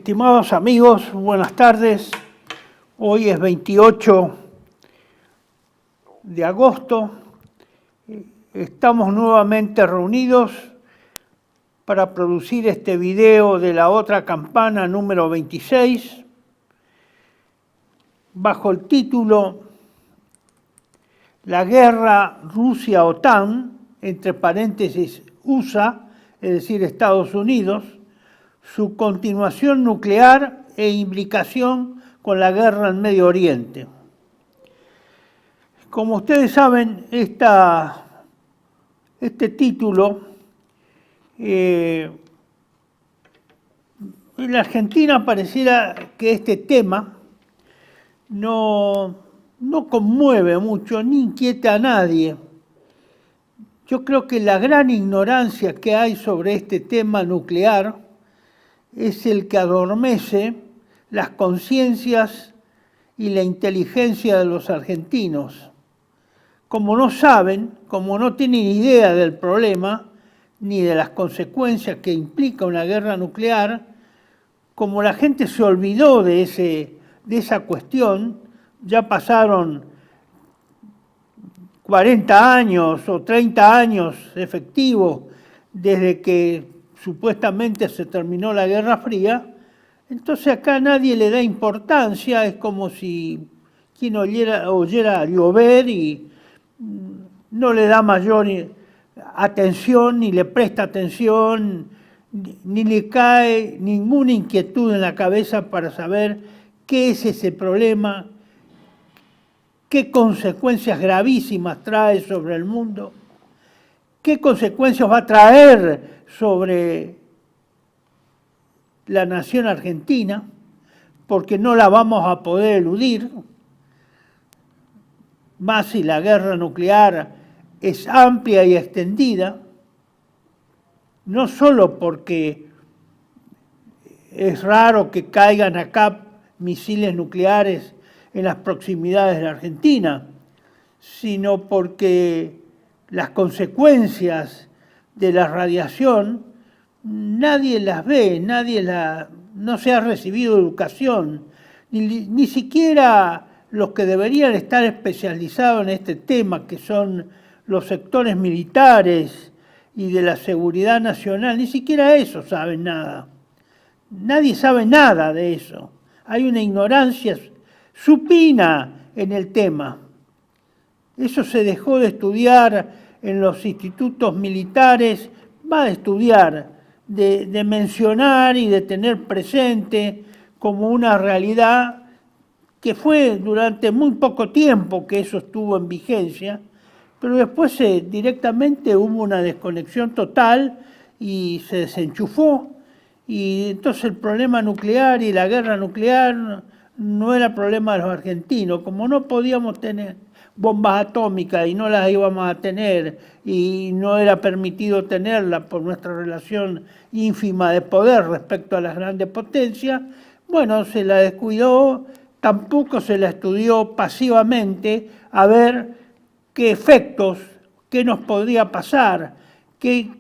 Estimados amigos, buenas tardes. Hoy es 28 de agosto. Estamos nuevamente reunidos para producir este video de la otra campana número 26, bajo el título La guerra Rusia-OTAN, entre paréntesis USA, es decir, Estados Unidos, su continuación nuclear e imbricación con la guerra en Medio Oriente. Como ustedes saben, este título, en la Argentina pareciera que este tema no conmueve mucho ni inquieta a nadie. Yo creo que la gran ignorancia que hay sobre este tema nuclear es el que adormece las conciencias y la inteligencia de los argentinos. Como no saben, como no tienen idea del problema, ni de las consecuencias que implica una guerra nuclear, como la gente se olvidó de esa cuestión, ya pasaron 40 años o 30 años efectivos desde que supuestamente se terminó la Guerra Fría, entonces acá nadie le da importancia, es como si quien oyera llover y no le da mayor atención, ni le presta atención, ni le cae ninguna inquietud en la cabeza para saber qué es ese problema, qué consecuencias gravísimas trae sobre el mundo, qué consecuencias va a traer sobre la nación argentina, porque no la vamos a poder eludir, más si la guerra nuclear es amplia y extendida, no solo porque es raro que caigan acá misiles nucleares en las proximidades de la Argentina, sino porque las consecuencias de la radiación nadie las ve, no se ha recibido educación, ni siquiera los que deberían estar especializados en este tema, que son los sectores militares y de la seguridad nacional, ni siquiera eso saben nada. Nadie sabe nada de eso. Hay una ignorancia supina en el tema. Eso se dejó de estudiar en los institutos militares, va a estudiar, de mencionar y de tener presente como una realidad que fue durante muy poco tiempo que eso estuvo en vigencia, pero después directamente hubo una desconexión total y se desenchufó, y entonces el problema nuclear y la guerra nuclear no era problema de los argentinos. Como no podíamos tener bombas atómicas y no las íbamos a tener y no era permitido tenerlas por nuestra relación ínfima de poder respecto a las grandes potencias, bueno, se la descuidó, tampoco se la estudió pasivamente a ver qué efectos, qué nos podría pasar, qué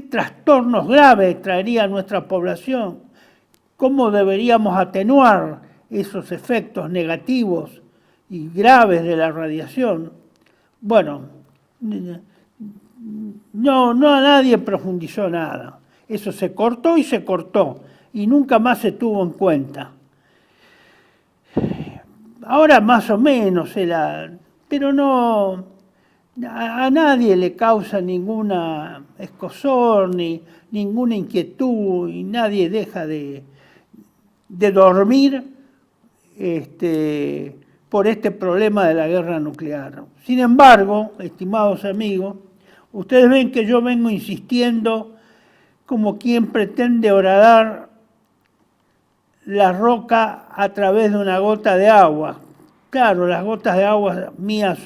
trastornos graves traería a nuestra población, cómo deberíamos atenuar esos efectos negativos y graves de la radiación. Bueno, no a nadie profundizó nada. Eso se cortó y nunca más se tuvo en cuenta. Ahora más o menos, pero no, a nadie le causa ninguna escozor ni ninguna inquietud y nadie deja de dormir por este problema de la guerra nuclear. Sin embargo, estimados amigos, ustedes ven que yo vengo insistiendo como quien pretende horadar la roca a través de una gota de agua. Claro, las gotas de agua mías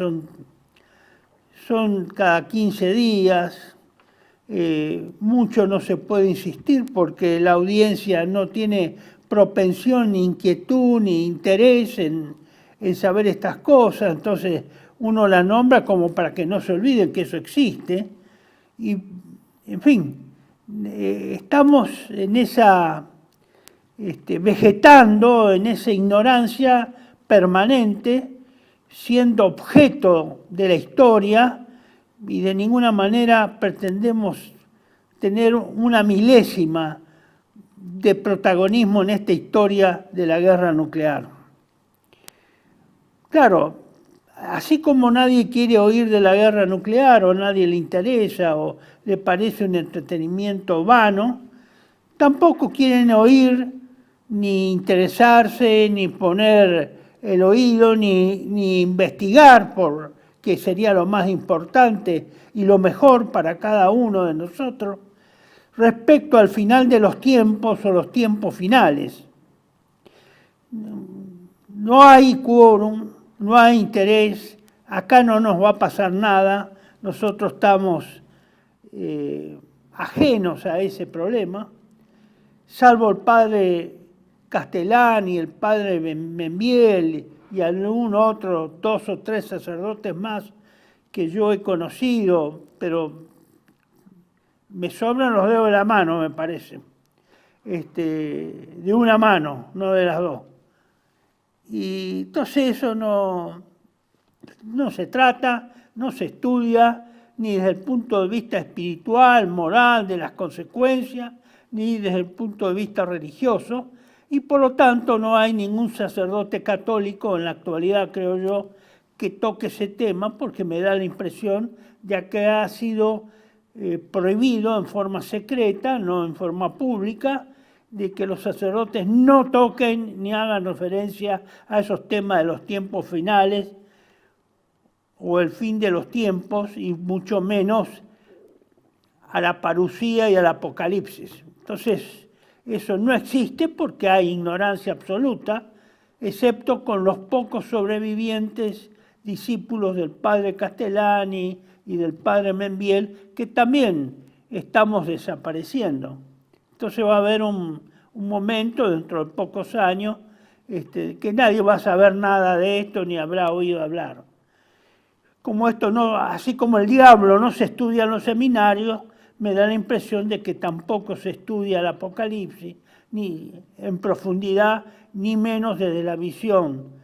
son cada 15 días, mucho no se puede insistir porque la audiencia no tiene propensión, ni inquietud, ni interés en saber estas cosas, entonces uno la nombra como para que no se olviden que eso existe, y en fin, estamos en esa vegetando en esa ignorancia permanente, siendo objeto de la historia, y de ninguna manera pretendemos tener una milésima de protagonismo en esta historia de la guerra nuclear. Claro, así como nadie quiere oír de la guerra nuclear, o nadie le interesa, o le parece un entretenimiento vano, tampoco quieren oír, ni interesarse, ni poner el oído, ni investigar, porque sería lo más importante y lo mejor para cada uno de nosotros, respecto al final de los tiempos o los tiempos finales. No hay quórum, no hay interés, acá no nos va a pasar nada, nosotros estamos ajenos a ese problema, salvo el padre Castellani, el padre Membiel y algún otro, 2 o 3 sacerdotes más que yo he conocido, pero me sobran los dedos de la mano, me parece. De una mano, no de las dos. Y entonces eso no se trata, no se estudia, ni desde el punto de vista espiritual, moral, de las consecuencias, ni desde el punto de vista religioso, y por lo tanto no hay ningún sacerdote católico en la actualidad, creo yo, que toque ese tema, porque me da la impresión de que ha sido prohibido en forma secreta, no en forma pública, de que los sacerdotes no toquen ni hagan referencia a esos temas de los tiempos finales o el fin de los tiempos, y mucho menos a la parucía y al apocalipsis. Entonces, eso no existe porque hay ignorancia absoluta, excepto con los pocos sobrevivientes discípulos del padre Castellani y del padre Membiel, que también estamos desapareciendo. Entonces va a haber un momento, dentro de pocos años, que nadie va a saber nada de esto ni habrá oído hablar. Como esto no, así como el diablo no se estudia en los seminarios, me da la impresión de que tampoco se estudia el Apocalipsis, ni en profundidad, ni menos desde la visión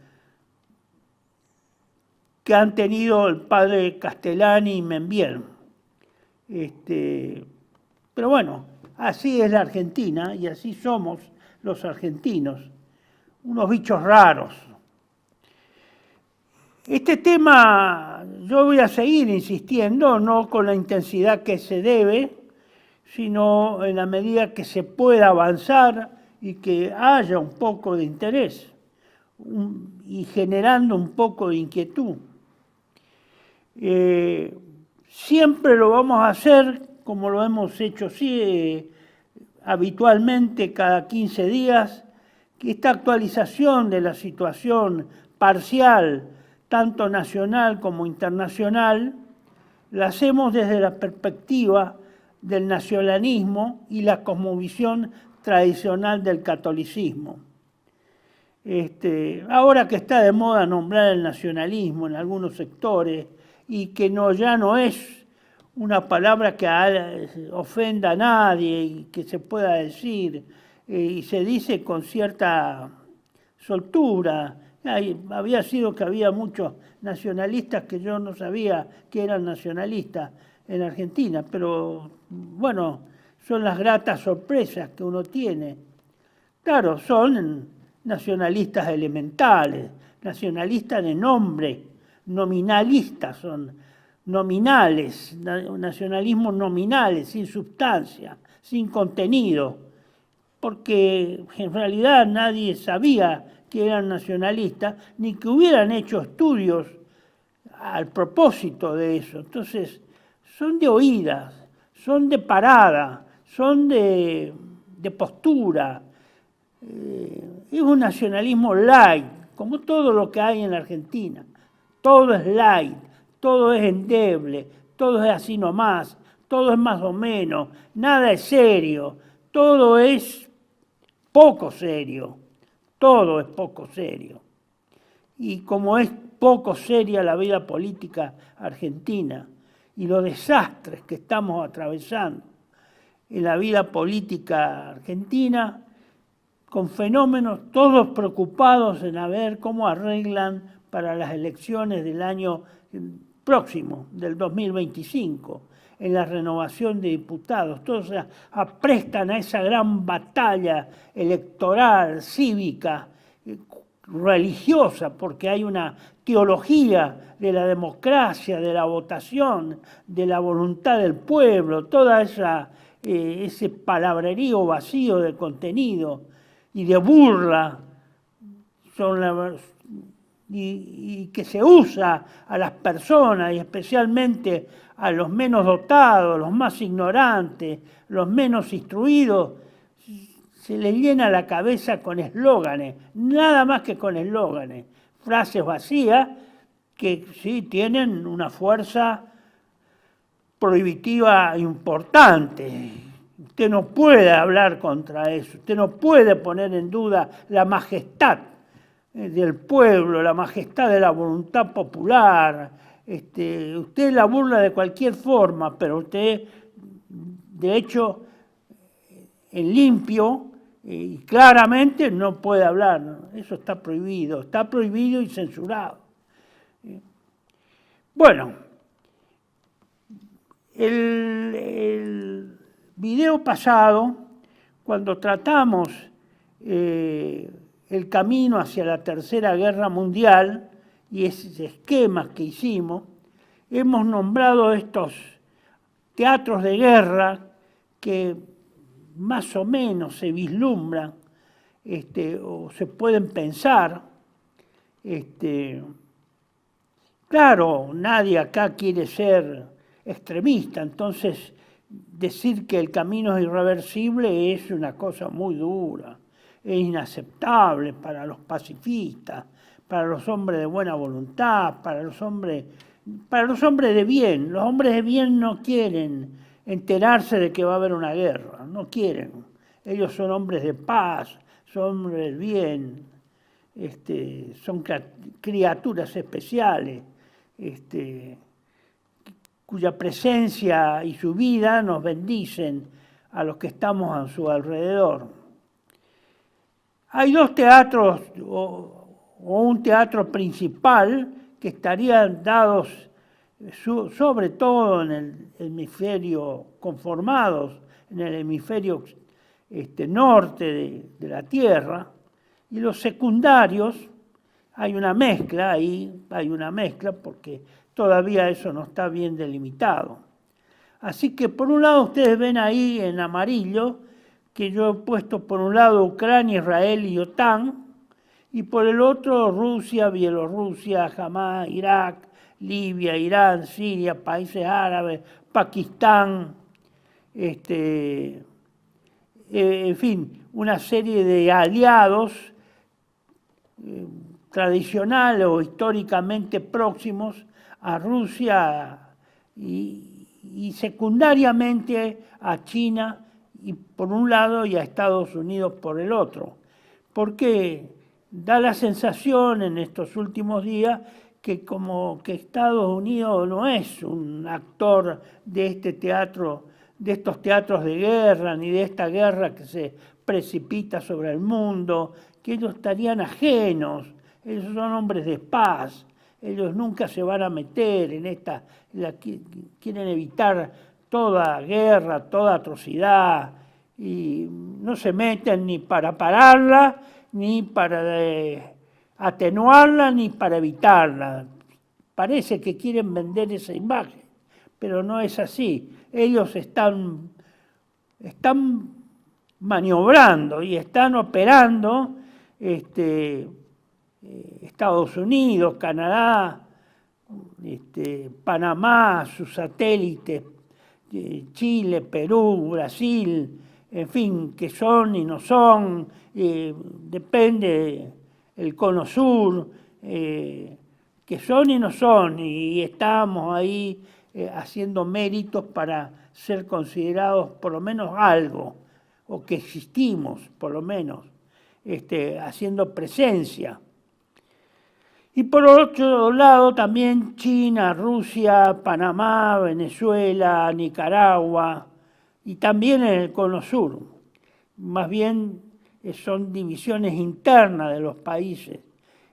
que han tenido el padre Castellani y Membiel. Pero bueno, así es la Argentina y así somos los argentinos, unos bichos raros. Este tema yo voy a seguir insistiendo, no con la intensidad que se debe, sino en la medida que se pueda avanzar y que haya un poco de interés y generando un poco de inquietud. Siempre lo vamos a hacer como lo hemos hecho habitualmente cada 15 días, que esta actualización de la situación parcial, tanto nacional como internacional, la hacemos desde la perspectiva del nacionalismo y la cosmovisión tradicional del catolicismo. Ahora que está de moda nombrar el nacionalismo en algunos sectores y que ya no es una palabra que ofenda a nadie y que se pueda decir, y se dice con cierta soltura. Había sido que había muchos nacionalistas que yo no sabía que eran nacionalistas en Argentina, pero bueno, son las gratas sorpresas que uno tiene. Claro, son nacionalistas elementales, nacionalistas de nombre, nominalistas, son nominales, nacionalismos nominales, sin sustancia, sin contenido, porque en realidad nadie sabía que eran nacionalistas, ni que hubieran hecho estudios al propósito de eso. Entonces, son de oídas, son de parada, son de postura. Es un nacionalismo light, como todo lo que hay en la Argentina. Todo es light, todo es endeble, todo es así nomás, todo es más o menos, nada es serio, todo es poco serio, todo es poco serio. Y como es poco seria la vida política argentina y los desastres que estamos atravesando en la vida política argentina, con fenómenos, todos preocupados en a ver cómo arreglan para las elecciones del año próximo, del 2025, en la renovación de diputados. Todos se aprestan a esa gran batalla electoral, cívica, religiosa, porque hay una teología de la democracia, de la votación, de la voluntad del pueblo, toda ese palabrerío vacío de contenido y de burla y que se usa a las personas y especialmente a los menos dotados, los más ignorantes, los menos instruidos, se les llena la cabeza con eslóganes, nada más que con eslóganes, frases vacías que sí tienen una fuerza prohibitiva importante. Usted no puede hablar contra eso, usted no puede poner en duda la majestad del pueblo, la majestad de la voluntad popular. Usted la burla de cualquier forma, pero usted, de hecho, en limpio y claramente no puede hablar. Eso está prohibido y censurado. Bueno, el video pasado, cuando tratamos el camino hacia la Tercera Guerra Mundial y esos esquemas que hicimos, hemos nombrado estos teatros de guerra que más o menos se vislumbran o se pueden pensar. Claro, nadie acá quiere ser extremista, entonces decir que el camino es irreversible es una cosa muy dura, es inaceptable para los pacifistas, para los hombres de buena voluntad, para los hombres de bien. Los hombres de bien no quieren enterarse de que va a haber una guerra, no quieren. Ellos son hombres de paz, son hombres del bien, son criaturas especiales, cuya presencia y su vida nos bendicen a los que estamos a su alrededor. Hay dos teatros o un teatro principal que estarían dados sobre todo en el hemisferio, conformados en el hemisferio norte de la Tierra, y los secundarios, hay una mezcla ahí, porque todavía eso no está bien delimitado. Así que por un lado ustedes ven ahí en amarillo que yo he puesto por un lado Ucrania, Israel y OTAN, y por el otro Rusia, Bielorrusia, Hamas, Irak, Libia, Irán, Siria, países árabes, Pakistán, en fin, una serie de aliados tradicionales o históricamente próximos a Rusia y secundariamente a China y por un lado y a Estados Unidos por el otro. Porque da la sensación en estos últimos días que como que Estados Unidos no es un actor de este teatro, de estos teatros de guerra, ni de esta guerra que se precipita sobre el mundo, que ellos estarían ajenos, ellos son hombres de paz, ellos nunca se van a meter en quieren evitar toda guerra, toda atrocidad, y no se meten ni para pararla, ni para atenuarla, ni para evitarla. Parece que quieren vender esa imagen, pero no es así. Ellos están maniobrando y están operando Estados Unidos, Canadá, Panamá, sus satélites, Chile, Perú, Brasil, en fin, que son y no son, depende el cono sur, que son y no son, y estamos ahí haciendo méritos para ser considerados por lo menos algo, o que existimos por lo menos, haciendo presencia. Y por otro lado también China, Rusia, Panamá, Venezuela, Nicaragua y también en el cono sur. Más bien son divisiones internas de los países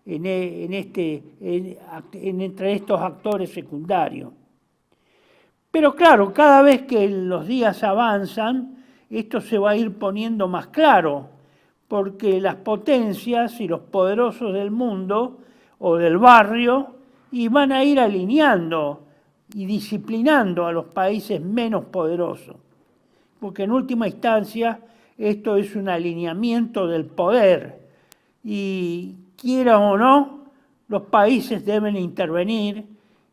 entre estos actores secundarios. Pero claro, cada vez que los días avanzan, esto se va a ir poniendo más claro, porque las potencias y los poderosos del mundo o del barrio van a ir alineando y disciplinando a los países menos poderosos. Porque en última instancia esto es un alineamiento del poder y quiera o no, los países deben intervenir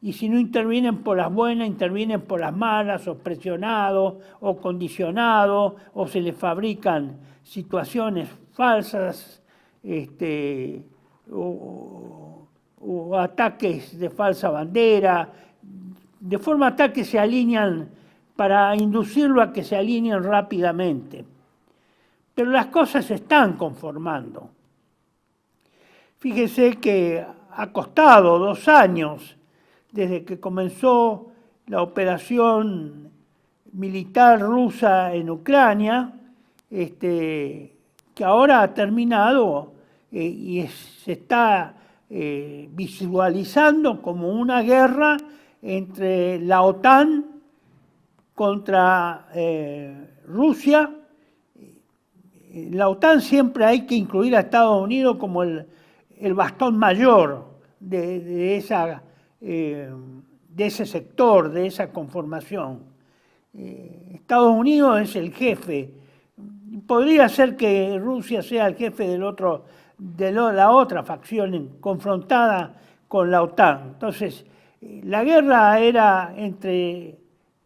y si no intervienen por las buenas, intervienen por las malas, o presionados, o condicionados, o se les fabrican situaciones falsas, o ataques de falsa bandera, de forma tal que se alinean, para inducirlo a que se alineen rápidamente. Pero las cosas se están conformando. Fíjese que ha costado 2 años desde que comenzó la operación militar rusa en Ucrania, que ahora ha terminado y se está visualizando como una guerra entre la OTAN contra Rusia. La OTAN siempre hay que incluir a Estados Unidos como el bastón mayor de ese sector, de esa conformación. Estados Unidos es el jefe. Podría ser que Rusia sea el jefe de la otra facción confrontada con la OTAN. Entonces, la guerra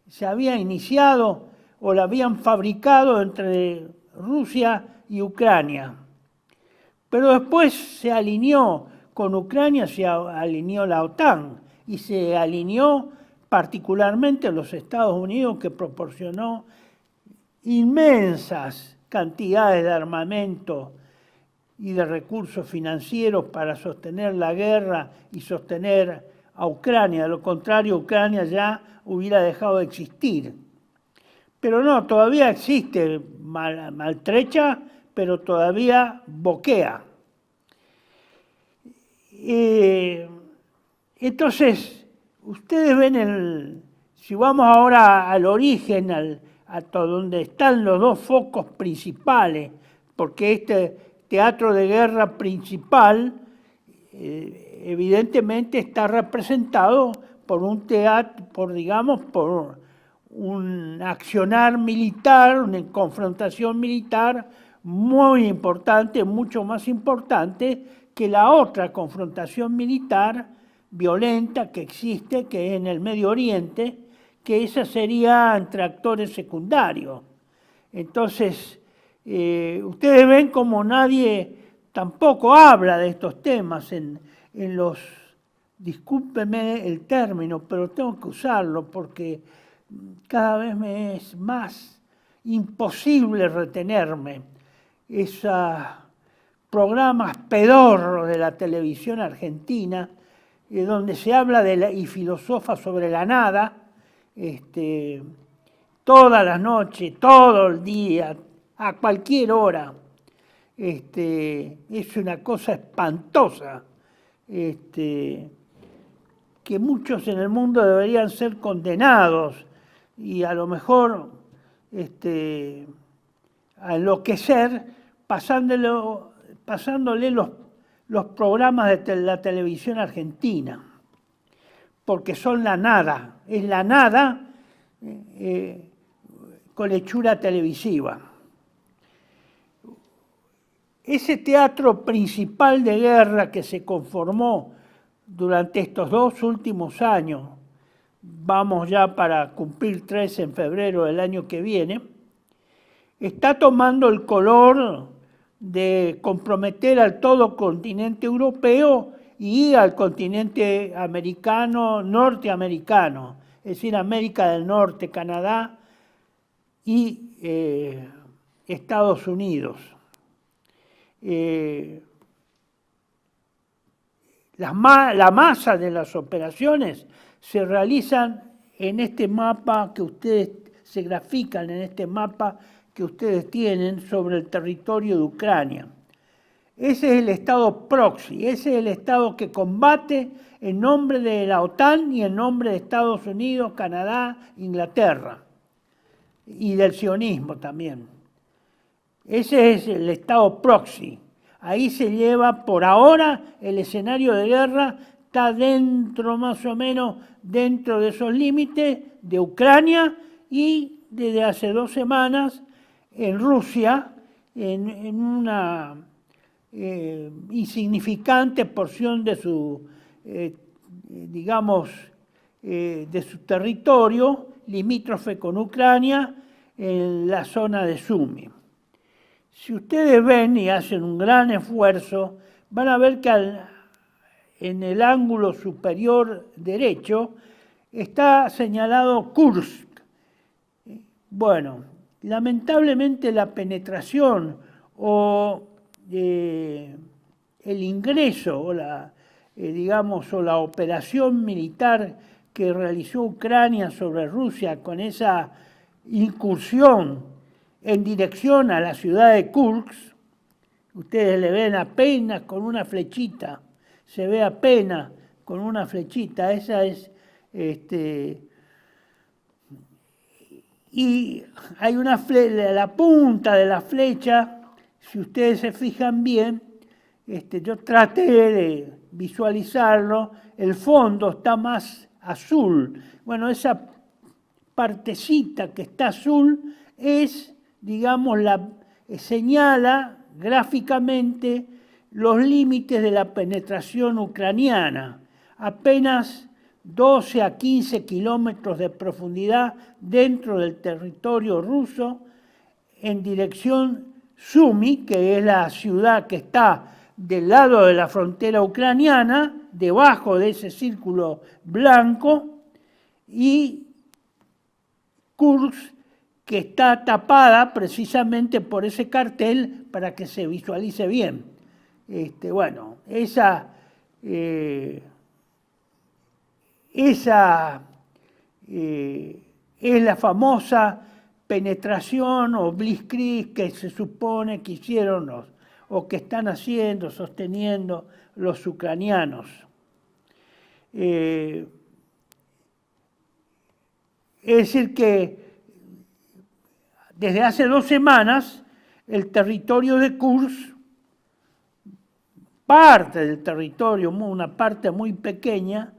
se había iniciado o la habían fabricado entre Rusia y Ucrania. Pero después se alineó con Ucrania, se alineó la OTAN y se alineó particularmente los Estados Unidos, que proporcionó inmensas cantidades de armamento y de recursos financieros para sostener la guerra y sostener a Ucrania. De lo contrario, Ucrania ya hubiera dejado de existir. Pero no, todavía existe maltrecha, pero todavía boquea. Entonces, ustedes ven si vamos ahora al origen, a donde están los dos focos principales, porque este teatro de guerra principal evidentemente está representado por un accionar militar, una confrontación militar muy importante, mucho más importante que la otra confrontación militar violenta que existe, que es en el Medio Oriente, que esa sería entre actores secundarios. Entonces, ustedes ven como nadie tampoco habla de estos temas en los, discúlpeme el término, pero tengo que usarlo porque cada vez me es más imposible retenerme. Esos programas pedorros de la televisión argentina, donde se habla y filosofa sobre la nada, toda la noche, todo el día, a cualquier hora. Es una cosa espantosa, que muchos en el mundo deberían ser condenados y a lo mejor a enloquecer pasándole los programas de la televisión argentina, porque son la nada, es la nada con hechura televisiva. Ese teatro principal de guerra que se conformó durante estos 2 últimos años, vamos ya para cumplir 3 en febrero del año que viene, está tomando el color de comprometer al todo continente europeo y al continente americano, norteamericano, es decir, América del Norte, Canadá y Estados Unidos. La masa de las operaciones se realizan en este mapa que ustedes se grafican, en este mapa que ustedes tienen sobre el territorio de Ucrania. Ese es el Estado proxy, ese es el Estado que combate en nombre de la OTAN y en nombre de Estados Unidos, Canadá, Inglaterra y del sionismo también. Ese es el Estado proxy. Ahí se lleva por ahora el escenario de guerra, está dentro más o menos dentro de esos límites de Ucrania y desde hace 2 semanas en Rusia, en una insignificante porción de su, digamos, de su territorio, limítrofe con Ucrania, en la zona de Sumy. Si ustedes ven y hacen un gran esfuerzo, van a ver que en el ángulo superior derecho está señalado Kursk. Bueno, lamentablemente la penetración o el ingreso o digamos, o la operación militar que realizó Ucrania sobre Rusia con esa incursión en dirección a la ciudad de Kursk, ustedes le ven apenas con una flechita, se ve apenas con una flechita, esa es, y hay la punta de la flecha, si ustedes se fijan bien, yo traté de visualizarlo, el fondo está más azul. Bueno, esa partecita que está azul es, digamos, señala gráficamente los límites de la penetración ucraniana, apenas 12 a 15 kilómetros de profundidad dentro del territorio ruso, en dirección Sumy, que es la ciudad que está del lado de la frontera ucraniana, debajo de ese círculo blanco, y Kursk, que está tapada precisamente por ese cartel para que se visualice bien. Bueno, esa es la famosa penetración o blitzkrieg que se supone que hicieron o que están haciendo, sosteniendo los ucranianos. Es decir que desde hace 2 semanas el territorio de Kursk, parte del territorio, una parte muy pequeña,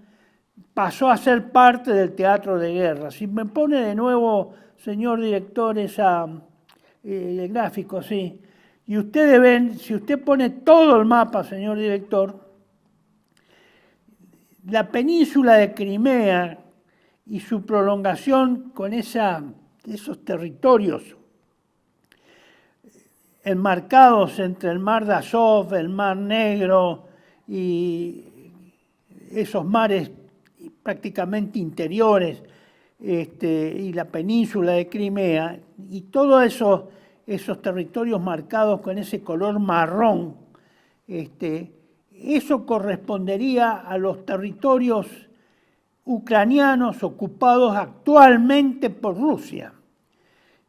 pasó a ser parte del teatro de guerra. Si me pone de nuevo, señor director, el gráfico, sí. Y ustedes ven, si usted pone todo el mapa, señor director, la península de Crimea y su prolongación con esos territorios enmarcados entre el mar de Azov, el mar Negro y esos mares prácticamente interiores, y la península de Crimea, y todos esos territorios marcados con ese color marrón, eso correspondería a los territorios ucranianos ocupados actualmente por Rusia.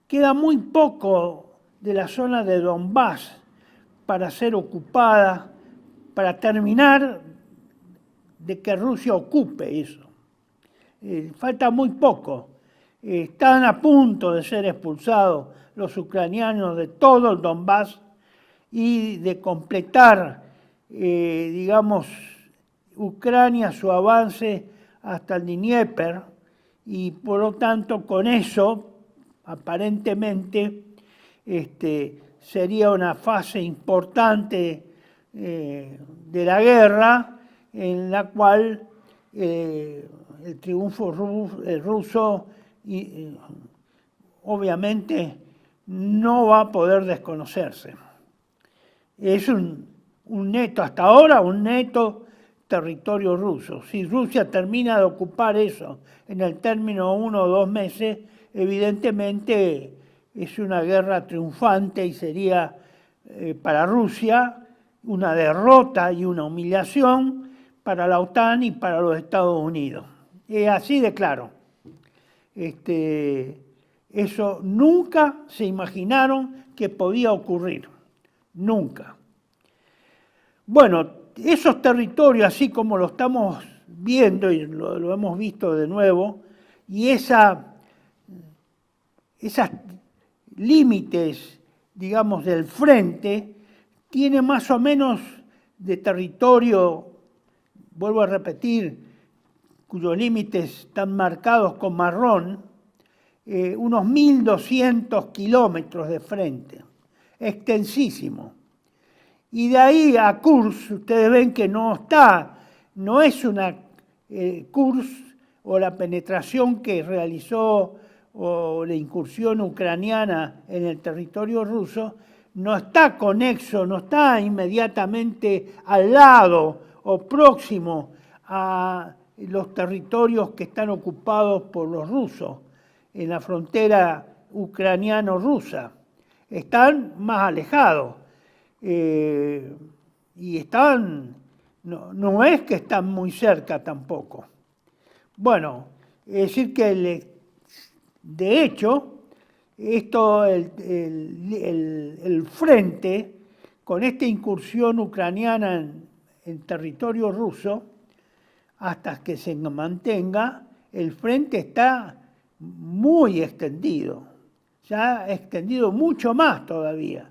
Queda muy poco de la zona de Donbass para ser ocupada, para terminar de que Rusia ocupe eso. Falta muy poco. Están a punto de ser expulsados los ucranianos de todo el Donbass y de completar, digamos, Ucrania su avance hasta el Dnieper, y por lo tanto con eso, aparentemente, sería una fase importante de la guerra en la cual el triunfo ruso obviamente no va a poder desconocerse. Es un neto, hasta ahora, un neto territorio ruso. Si Rusia termina de ocupar eso en el término de 1 o 2 meses, evidentemente es una guerra triunfante y sería para Rusia una derrota y una humillación para la OTAN y para los Estados Unidos. Es así de claro. Eso nunca se imaginaron que podía ocurrir, nunca. Bueno, esos territorios, así como lo estamos viendo y lo hemos visto de nuevo, y esos límites, digamos, del frente, tiene más o menos de territorio, vuelvo a repetir, cuyos límites están marcados con marrón, unos 1.200 kilómetros de frente, extensísimo. Y de ahí a Kursk, ustedes ven que no es una Kursk o la penetración que realizó o la incursión ucraniana en el territorio ruso, no está conexo, no está inmediatamente al lado o próximo a los territorios que están ocupados por los rusos en la frontera ucraniano-rusa. Están más alejados. Y no es que están muy cerca tampoco. Bueno, es decir que de hecho, el frente, con esta incursión ucraniana en territorio ruso, hasta que se mantenga, el frente está muy extendido, ya extendido mucho más todavía.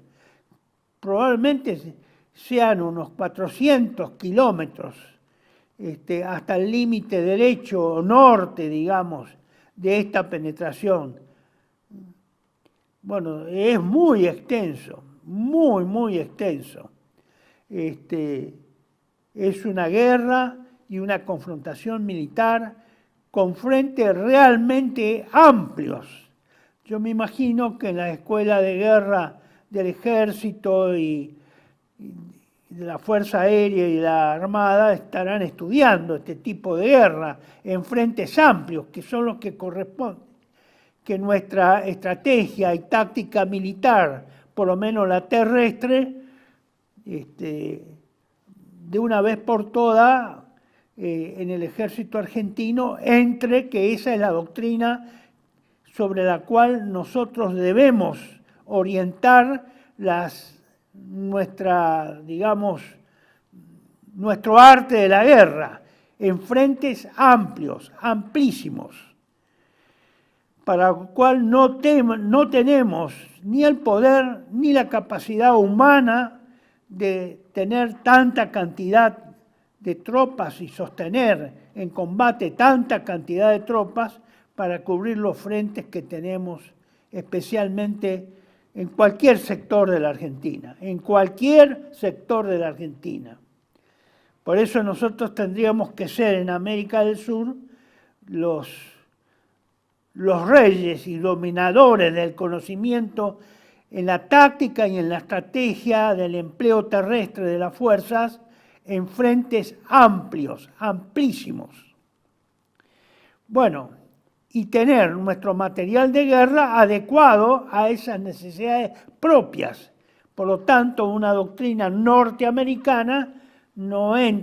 Probablemente sean unos 400 kilómetros hasta el límite derecho o norte, digamos, de esta penetración. Bueno, es muy extenso, muy extenso. Es una guerra y una confrontación militar con frentes realmente amplios. Yo me imagino que en la escuela de guerra del ejército y de la Fuerza Aérea y la Armada estarán estudiando este tipo de guerra en frentes amplios, que son los que corresponden. Que nuestra estrategia y táctica militar, por lo menos la terrestre, de una vez por todas, en el ejército argentino, que esa es la doctrina sobre la cual nosotros debemos orientar nuestro arte de la guerra, en frentes amplios, amplísimos, para lo cual no tenemos ni el poder ni la capacidad humana de tener tanta cantidad de tropas y sostener en combate tanta cantidad de tropas para cubrir los frentes que tenemos, especialmente en cualquier sector de la Argentina, en cualquier sector de la Argentina. Por eso nosotros tendríamos que ser en América del Sur los reyes y dominadores del conocimiento en la táctica y en la estrategia del empleo terrestre de las fuerzas en frentes amplios, amplísimos. Bueno, y tener nuestro material de guerra adecuado a esas necesidades propias. Por lo tanto, una doctrina norteamericana no es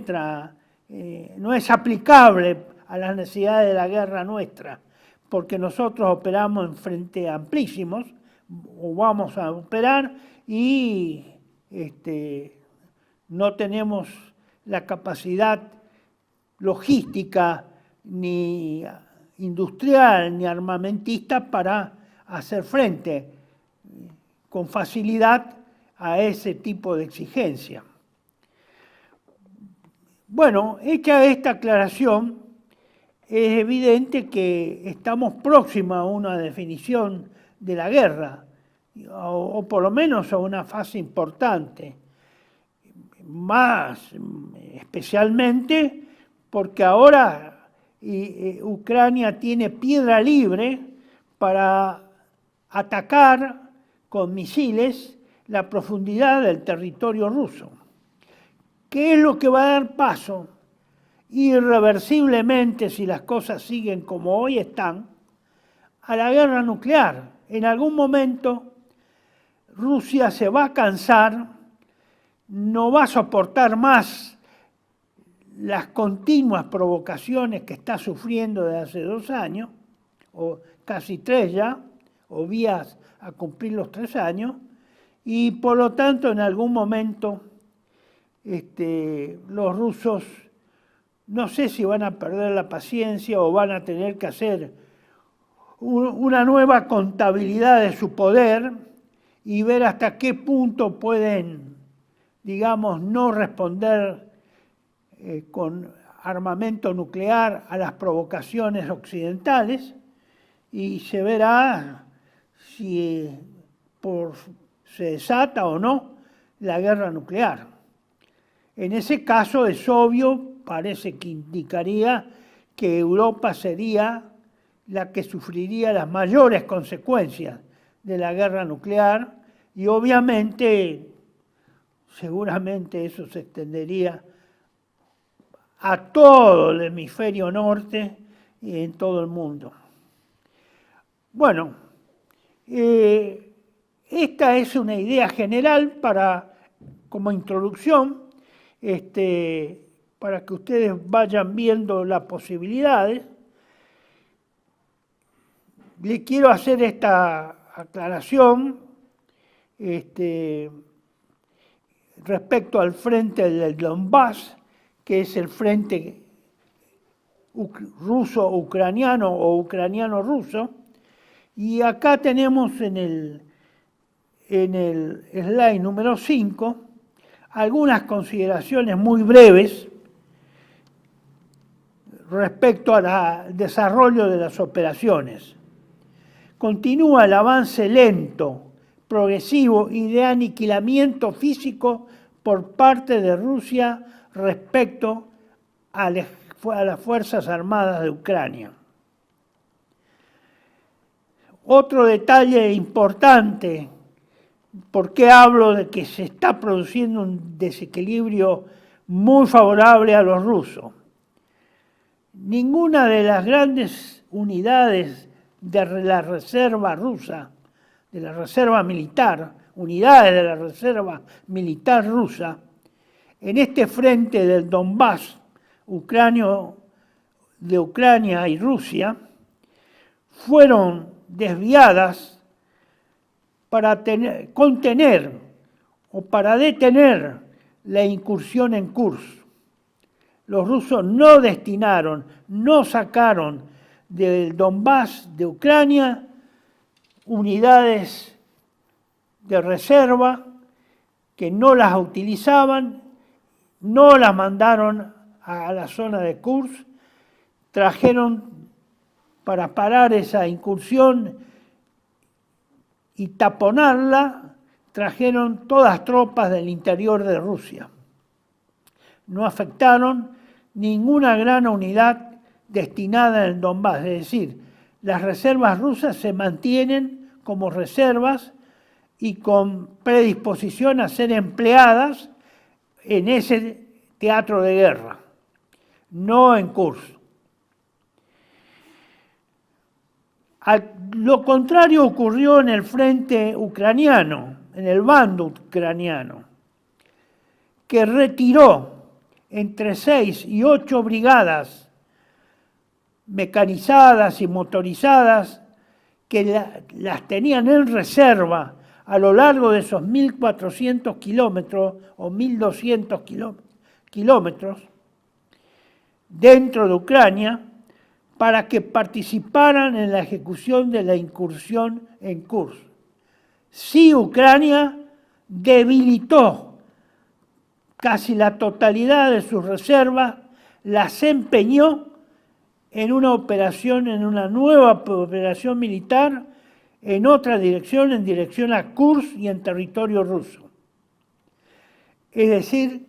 aplicable a las necesidades de la guerra nuestra, porque nosotros operamos en frentes amplísimos, o vamos a operar, y no tenemos la capacidad logística ni industrial ni armamentista para hacer frente con facilidad a ese tipo de exigencia. Bueno, hecha esta aclaración, es evidente que estamos próximos a una definición de la guerra, o por lo menos a una fase importante, más especialmente porque ahora Ucrania tiene piedra libre para atacar con misiles la profundidad del territorio ruso. ¿Qué es lo que va a dar paso irreversiblemente, si las cosas siguen como hoy están, a la guerra nuclear? En algún momento Rusia se va a cansar, no va a soportar más las continuas provocaciones que está sufriendo desde hace 2 años, o casi 3 ya, o vías a cumplir los 3 años, y por lo tanto en algún momento los rusos no sé si van a perder la paciencia o van a tener que hacer una nueva contabilidad de su poder y ver hasta qué punto pueden, digamos, no responder con armamento nuclear a las provocaciones occidentales, y se verá si se desata o no la guerra nuclear. En ese caso es obvio, parece que indicaría que Europa sería la que sufriría las mayores consecuencias de la guerra nuclear, y obviamente, seguramente eso se extendería a todo el hemisferio norte y en todo el mundo. Bueno, esta es una idea general como introducción, para que ustedes vayan viendo las posibilidades. Le quiero hacer esta aclaración respecto al frente del Donbass, que es el frente ruso-ucraniano o ucraniano-ruso. Y acá tenemos en el slide número 5 algunas consideraciones muy breves respecto al desarrollo de las operaciones. Continúa el avance lento, progresivo y de aniquilamiento físico por parte de Rusia respecto a las Fuerzas Armadas de Ucrania. Otro detalle importante, ¿por qué hablo de que se está produciendo un desequilibrio muy favorable a los rusos? Ninguna de las grandes unidades de la reserva rusa, de la reserva militar, unidades de la reserva militar rusa, en este frente del Donbass, de Ucrania y Rusia, fueron desviadas para contener o para detener la incursión en Kursk. Los rusos no sacaron del Donbass de Ucrania unidades de reserva que no las utilizaban, no las mandaron a la zona de Kursk, trajeron para parar esa incursión y taponarla, trajeron todas tropas del interior de Rusia. No afectaron ninguna gran unidad destinada en el Donbass, es decir, las reservas rusas se mantienen como reservas y con predisposición a ser empleadas en ese teatro de guerra, no en Kursk. Lo contrario ocurrió en el frente ucraniano, en el bando ucraniano, que retiró entre 6 y 8 brigadas mecanizadas y motorizadas que las tenían en reserva a lo largo de esos 1.400 kilómetros o 1.200 kilómetros dentro de Ucrania, para que participaran en la ejecución de la incursión en Kursk. Sí, Ucrania debilitó casi la totalidad de sus reservas, las empeñó en una nueva operación militar, en otra dirección, en dirección a Kursk y en territorio ruso. Es decir,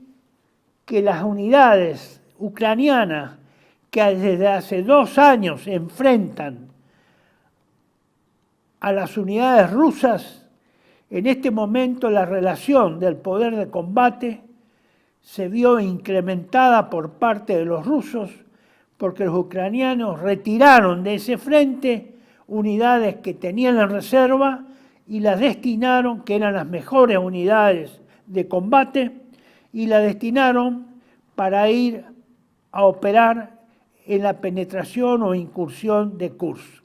que las unidades ucranianas que desde hace 2 años enfrentan a las unidades rusas, en este momento la relación del poder de combate se vio incrementada por parte de los rusos, porque los ucranianos retiraron de ese frente unidades que tenían en reserva y las destinaron, que eran las mejores unidades de combate, y las destinaron para ir a operar en la penetración o incursión de Kursk.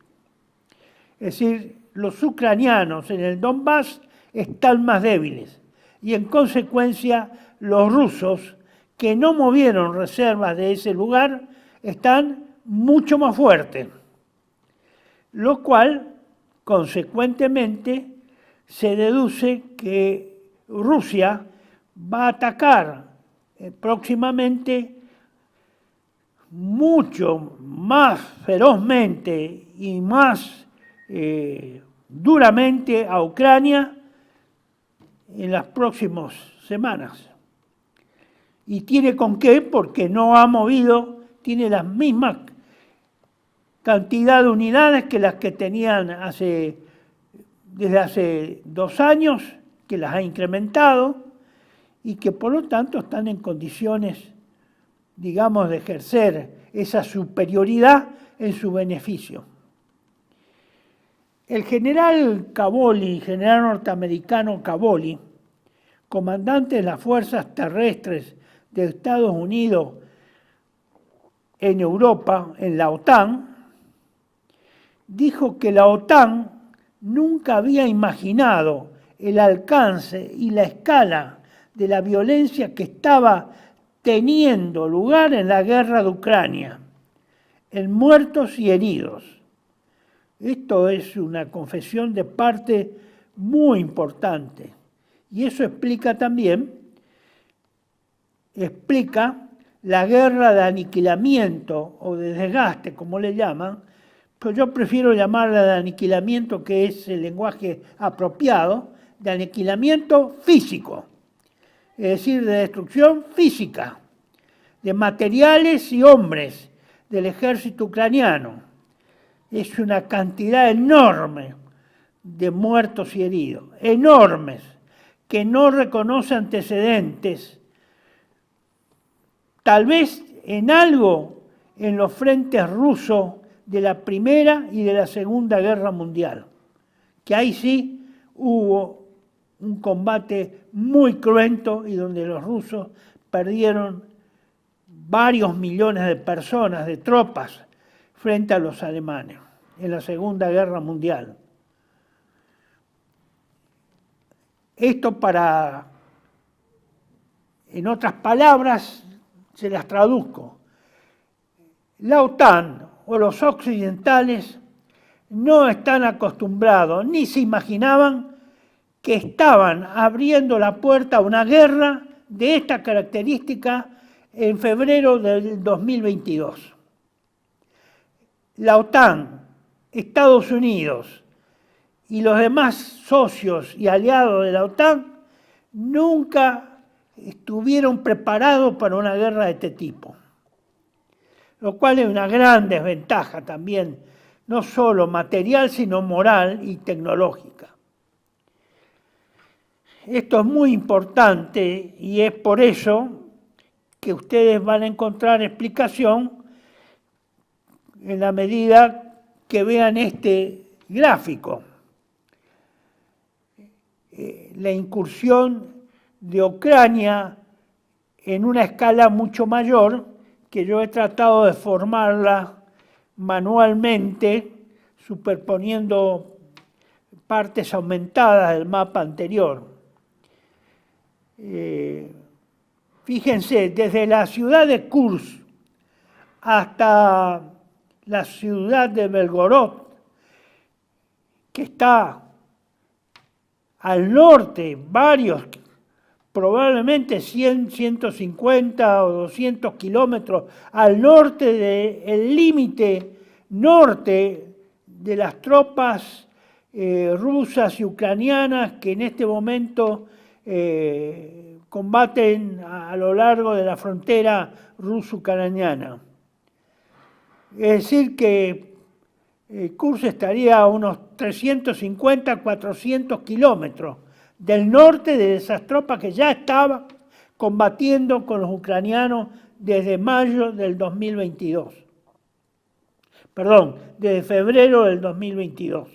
Es decir, los ucranianos en el Donbass están más débiles y en consecuencia los rusos que no movieron reservas de ese lugar están mucho más fuertes, lo cual consecuentemente se deduce que Rusia va a atacar próximamente mucho más ferozmente y más duramente a Ucrania en las próximas semanas. Y tiene con qué, porque no ha movido, tiene las mismas cantidad de unidades que las que tenían desde hace 2 años, que las ha incrementado y que por lo tanto están en condiciones, digamos, de ejercer esa superioridad en su beneficio. El general Cavoli, general norteamericano Cavoli, comandante de las fuerzas terrestres de Estados Unidos en Europa, en la OTAN, dijo que la OTAN nunca había imaginado el alcance y la escala de la violencia que estaba teniendo lugar en la guerra de Ucrania, en muertos y heridos. Esto es una confesión de parte muy importante y eso explica la guerra de aniquilamiento o de desgaste, como le llaman, pero yo prefiero llamarla de aniquilamiento, que es el lenguaje apropiado, de aniquilamiento físico, es decir, de destrucción física, de materiales y hombres del ejército ucraniano. Es una cantidad enorme de muertos y heridos, enormes, que no reconoce antecedentes, tal vez en algo en los frentes rusos de la Primera y de la Segunda Guerra Mundial, que ahí sí hubo un combate muy cruento y donde los rusos perdieron varios millones de personas, de tropas, frente a los alemanes en la Segunda Guerra Mundial. Esto en otras palabras, se las traduzco. La OTAN o los occidentales no están acostumbrados, ni se imaginaban que estaban abriendo la puerta a una guerra de esta característica en febrero del 2022. La OTAN, Estados Unidos y los demás socios y aliados de la OTAN nunca estuvieron preparados para una guerra de este tipo, lo cual es una gran desventaja también, no solo material, sino moral y tecnológica. Esto es muy importante y es por eso que ustedes van a encontrar explicación en la medida que vean este gráfico. La incursión de Ucrania en una escala mucho mayor, que yo he tratado de formarla manualmente, superponiendo partes aumentadas del mapa anterior. Fíjense, desde la ciudad de Kursk hasta la ciudad de Belgorod, que está al norte, probablemente 100, 150 o 200 kilómetros al norte del límite norte de las tropas rusas y ucranianas que en este momento combaten a lo largo de la frontera ruso-ucraniana. Es decir que Kursk estaría a unos 350, 400 kilómetros del norte de esas tropas que ya estaban combatiendo con los ucranianos desde mayo del 2022. Perdón, desde febrero del 2022.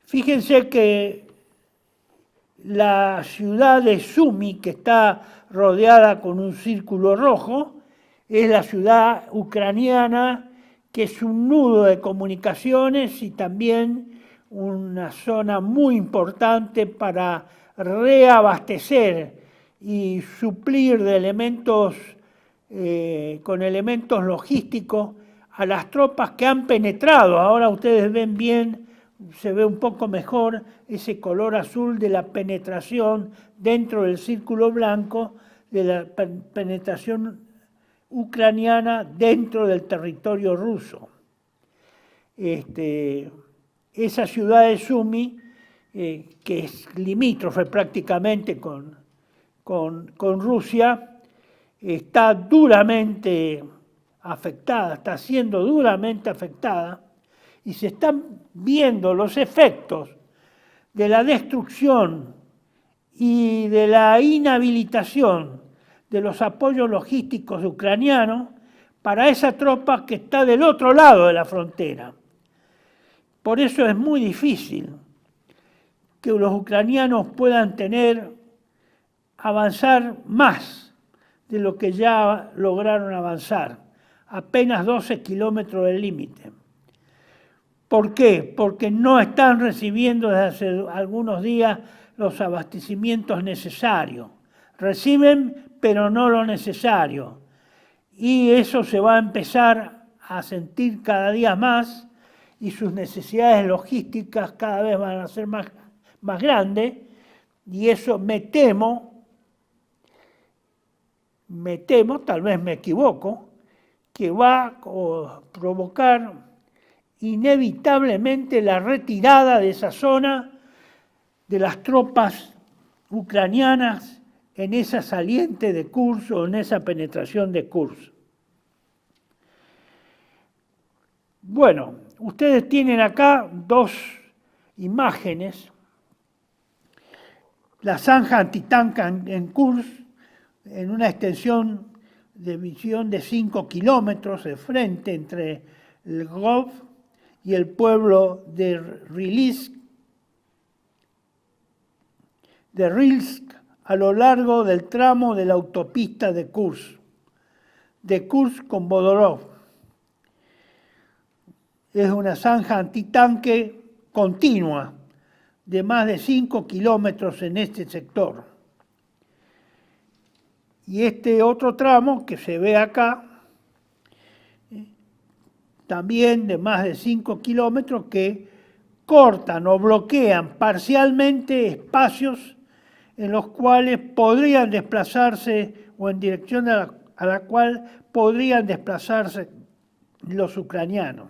Fíjense que la ciudad de Sumy, que está rodeada con un círculo rojo, es la ciudad ucraniana que es un nudo de comunicaciones y también una zona muy importante para reabastecer y suplir de elementos, con elementos logísticos a las tropas que han penetrado. Ahora ustedes ven bien, se ve un poco mejor ese color azul de la penetración dentro del círculo blanco, de la penetración ucraniana dentro del territorio ruso. Esa ciudad de Sumy, que es limítrofe prácticamente con Rusia, está duramente afectada, está siendo duramente afectada, y se están viendo los efectos de la destrucción y de la inhabilitación de los apoyos logísticos ucranianos para esa tropa que está del otro lado de la frontera. Por eso es muy difícil que los ucranianos puedan avanzar más de lo que ya lograron avanzar, apenas 12 kilómetros del límite. ¿Por qué? Porque no están recibiendo desde hace algunos días los abastecimientos necesarios. Reciben, pero no lo necesario. Y eso se va a empezar a sentir cada día más y sus necesidades logísticas cada vez van a ser más grandes. Y eso me temo, tal vez me equivoco, que va a provocar inevitablemente la retirada de esa zona de las tropas ucranianas en esa saliente de Kursk o en esa penetración de Kursk. Bueno, ustedes tienen acá dos imágenes. La zanja antitanca en Kursk, en una extensión de visión de 5 kilómetros de frente entre Lvov y el pueblo de Rilsk a lo largo del tramo de la autopista de Kursk con Vodorov. Es una zanja antitanque continua de más de 5 kilómetros en este sector. Y este otro tramo que se ve acá, también de más de 5 kilómetros, que cortan o bloquean parcialmente espacios en los cuales podrían desplazarse o en dirección a la cual podrían desplazarse los ucranianos.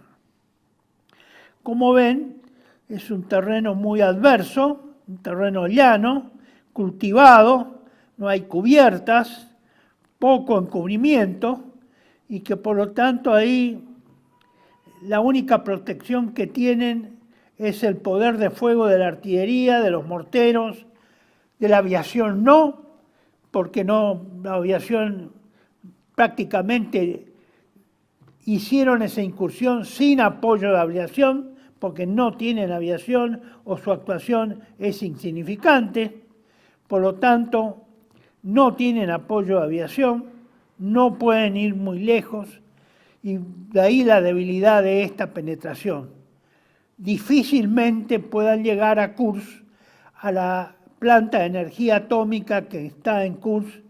Como ven, es un terreno muy adverso, un terreno llano, cultivado, no hay cubiertas, poco encubrimiento y que por lo tanto ahí la única protección que tienen es el poder de fuego de la artillería, de los morteros, de la aviación no, porque no, la aviación prácticamente hicieron esa incursión sin apoyo de aviación, porque no tienen aviación o su actuación es insignificante, por lo tanto no tienen apoyo de aviación, no pueden ir muy lejos y de ahí la debilidad de esta penetración. Difícilmente puedan llegar a Kursk, a la planta de energía atómica que está en Kursk,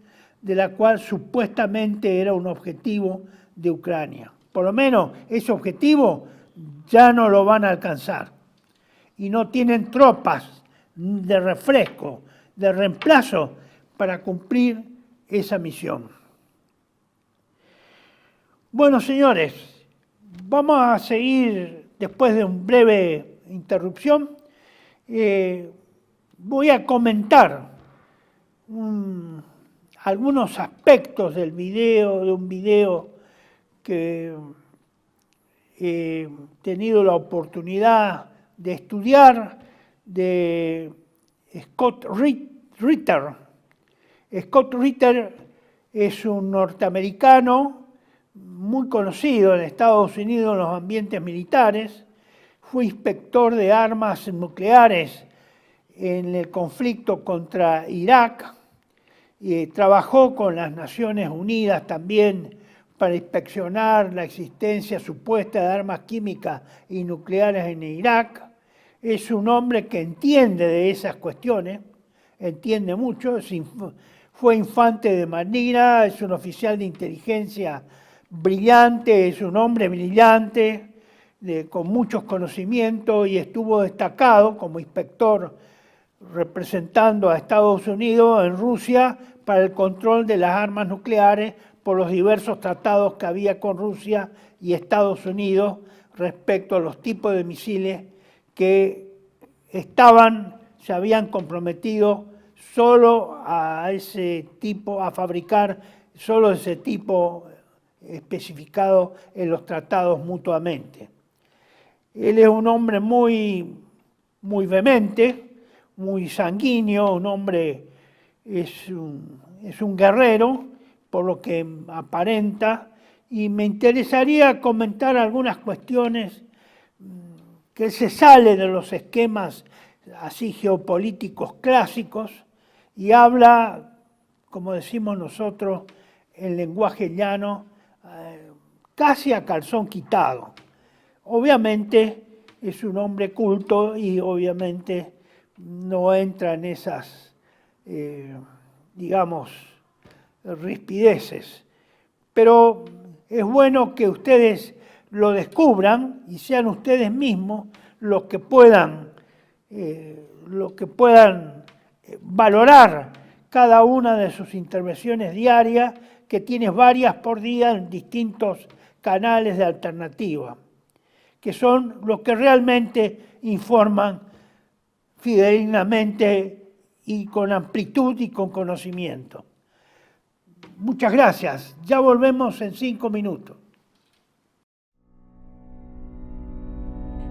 de la cual supuestamente era un objetivo de Ucrania. Por lo menos ese objetivo ya no lo van a alcanzar. Y no tienen tropas de refresco, de reemplazo para cumplir esa misión. Bueno, señores, vamos a seguir después de una breve interrupción. Voy a comentar algunos aspectos del video, de un video que he tenido la oportunidad de estudiar, de Scott Ritter. Scott Ritter es un norteamericano muy conocido en Estados Unidos en los ambientes militares, fue inspector de armas nucleares en el conflicto contra Irak, y trabajó con las Naciones Unidas también para inspeccionar la existencia supuesta de armas químicas y nucleares en Irak. Es un hombre que entiende de esas cuestiones, entiende mucho, fue infante de marina, es un oficial de inteligencia brillante, es un hombre brillante, con muchos conocimientos, y estuvo destacado como inspector representando a Estados Unidos en Rusia para el control de las armas nucleares por los diversos tratados que había con Rusia y Estados Unidos respecto a los tipos de misiles que se habían comprometido solo a ese tipo, a fabricar solo ese tipo especificado en los tratados mutuamente. Él es un hombre muy vehemente, muy sanguíneo, un hombre, es un guerrero, por lo que aparenta, y me interesaría comentar algunas cuestiones que se salen de los esquemas así geopolíticos clásicos y habla, como decimos nosotros, en lenguaje llano, casi a calzón quitado. Obviamente es un hombre culto y obviamente no entra en esas, digamos, rispideces. Pero es bueno que ustedes lo descubran y sean ustedes mismos los que puedan valorar cada una de sus intervenciones diarias, que tienes varias por día en distintos canales de alternativa, que son los que realmente informan fidedignamente y con amplitud y con conocimiento. Muchas gracias. Ya volvemos en 5 minutos.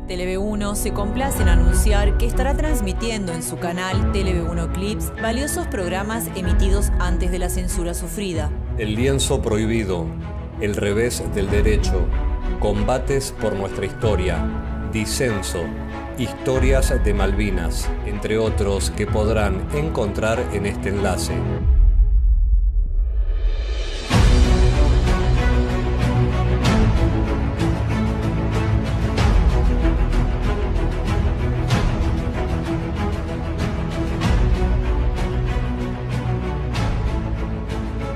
TLV1 se complace en anunciar que estará transmitiendo en su canal TLV1 Clips valiosos programas emitidos antes de la censura sufrida. El lienzo prohibido, el revés del derecho, combates por nuestra historia, disenso, historias de Malvinas, entre otros que podrán encontrar en este enlace.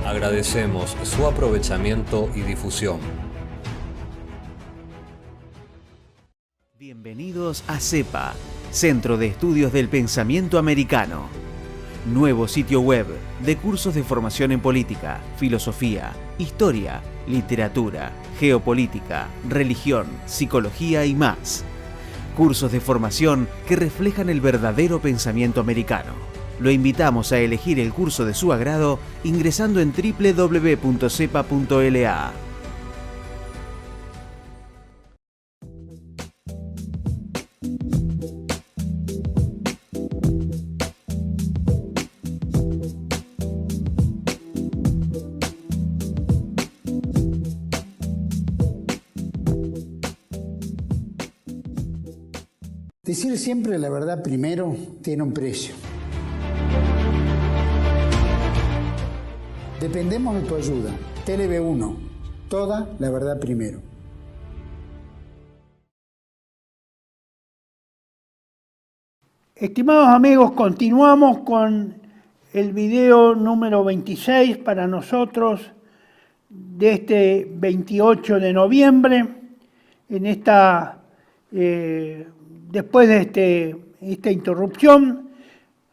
Agradecemos su aprovechamiento y difusión. Bienvenidos a CEPA, Centro de Estudios del Pensamiento Americano. Nuevo sitio web de cursos de formación en política, filosofía, historia, literatura, geopolítica, religión, psicología y más. Cursos de formación que reflejan el verdadero pensamiento americano. Lo invitamos a elegir el curso de su agrado ingresando en www.cepa.la. Decir siempre la verdad primero tiene un precio. Dependemos de tu ayuda. TLV1, toda la verdad primero. Estimados amigos, continuamos con el video número 26 para nosotros de este 28 de noviembre. En después de esta interrupción,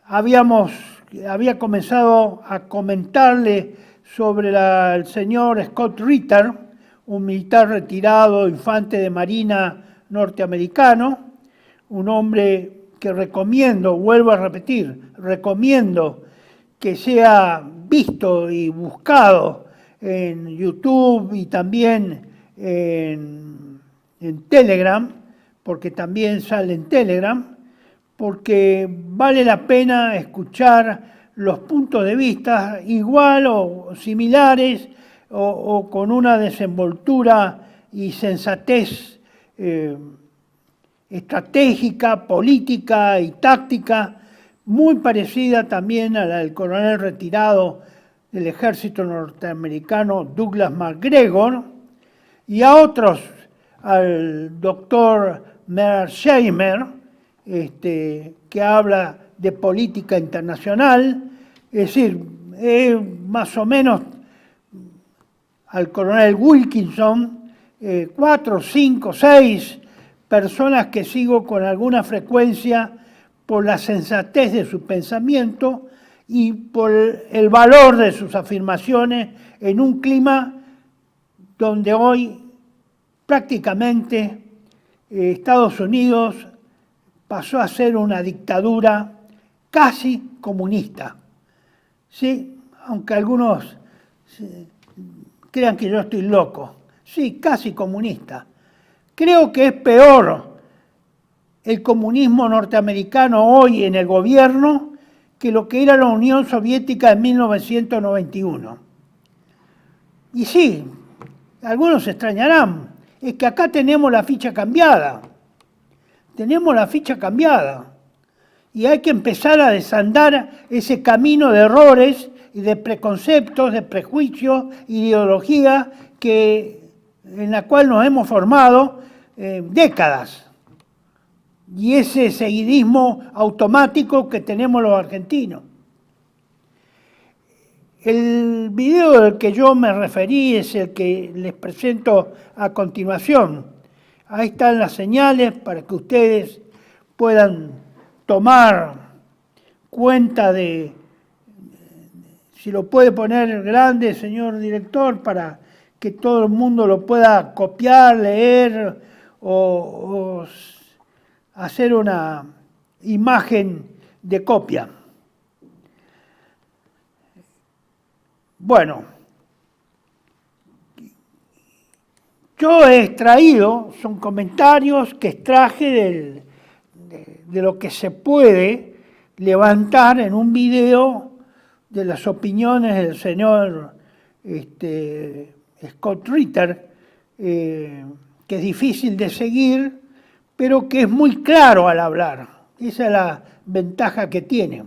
había comenzado a comentarle sobre el señor Scott Ritter, un militar retirado, infante de marina norteamericano, un hombre que recomiendo, vuelvo a repetir, recomiendo que sea visto y buscado en YouTube y también en Telegram, porque también sale en Telegram, porque vale la pena escuchar los puntos de vista igual o similares o con una desenvoltura y sensatez estratégica, política y táctica muy parecida también a la del coronel retirado del ejército norteamericano Douglas MacGregor, y a otros, al doctor Mearsheimer, que habla de política internacional, es decir, más o menos al coronel Wilkinson, 4, 5, 6 personas que sigo con alguna frecuencia por la sensatez de su pensamiento y por el valor de sus afirmaciones en un clima donde hoy prácticamente Estados Unidos pasó a ser una dictadura casi comunista. Sí, aunque algunos crean que yo estoy loco. Sí, casi comunista. Creo que es peor el comunismo norteamericano hoy en el gobierno que lo que era la Unión Soviética en 1991. Y sí, algunos se extrañarán, es que acá tenemos la ficha cambiada. Tenemos la ficha cambiada. Y hay que empezar a desandar ese camino de errores y de preconceptos, de prejuicios, ideología en la cual nos hemos formado décadas. Y ese seguidismo automático que tenemos los argentinos. El video del que yo me referí es el que les presento a continuación. Ahí están las señales para que ustedes puedan tomar cuenta de, si lo puede poner grande, señor director, para que todo el mundo lo pueda copiar, leer o hacer una imagen de copia. Bueno, yo he extraído, son comentarios que extraje de lo que se puede levantar en un video de las opiniones del señor Scott Ritter, que es difícil de seguir, pero que es muy claro al hablar. Esa es la ventaja que tiene.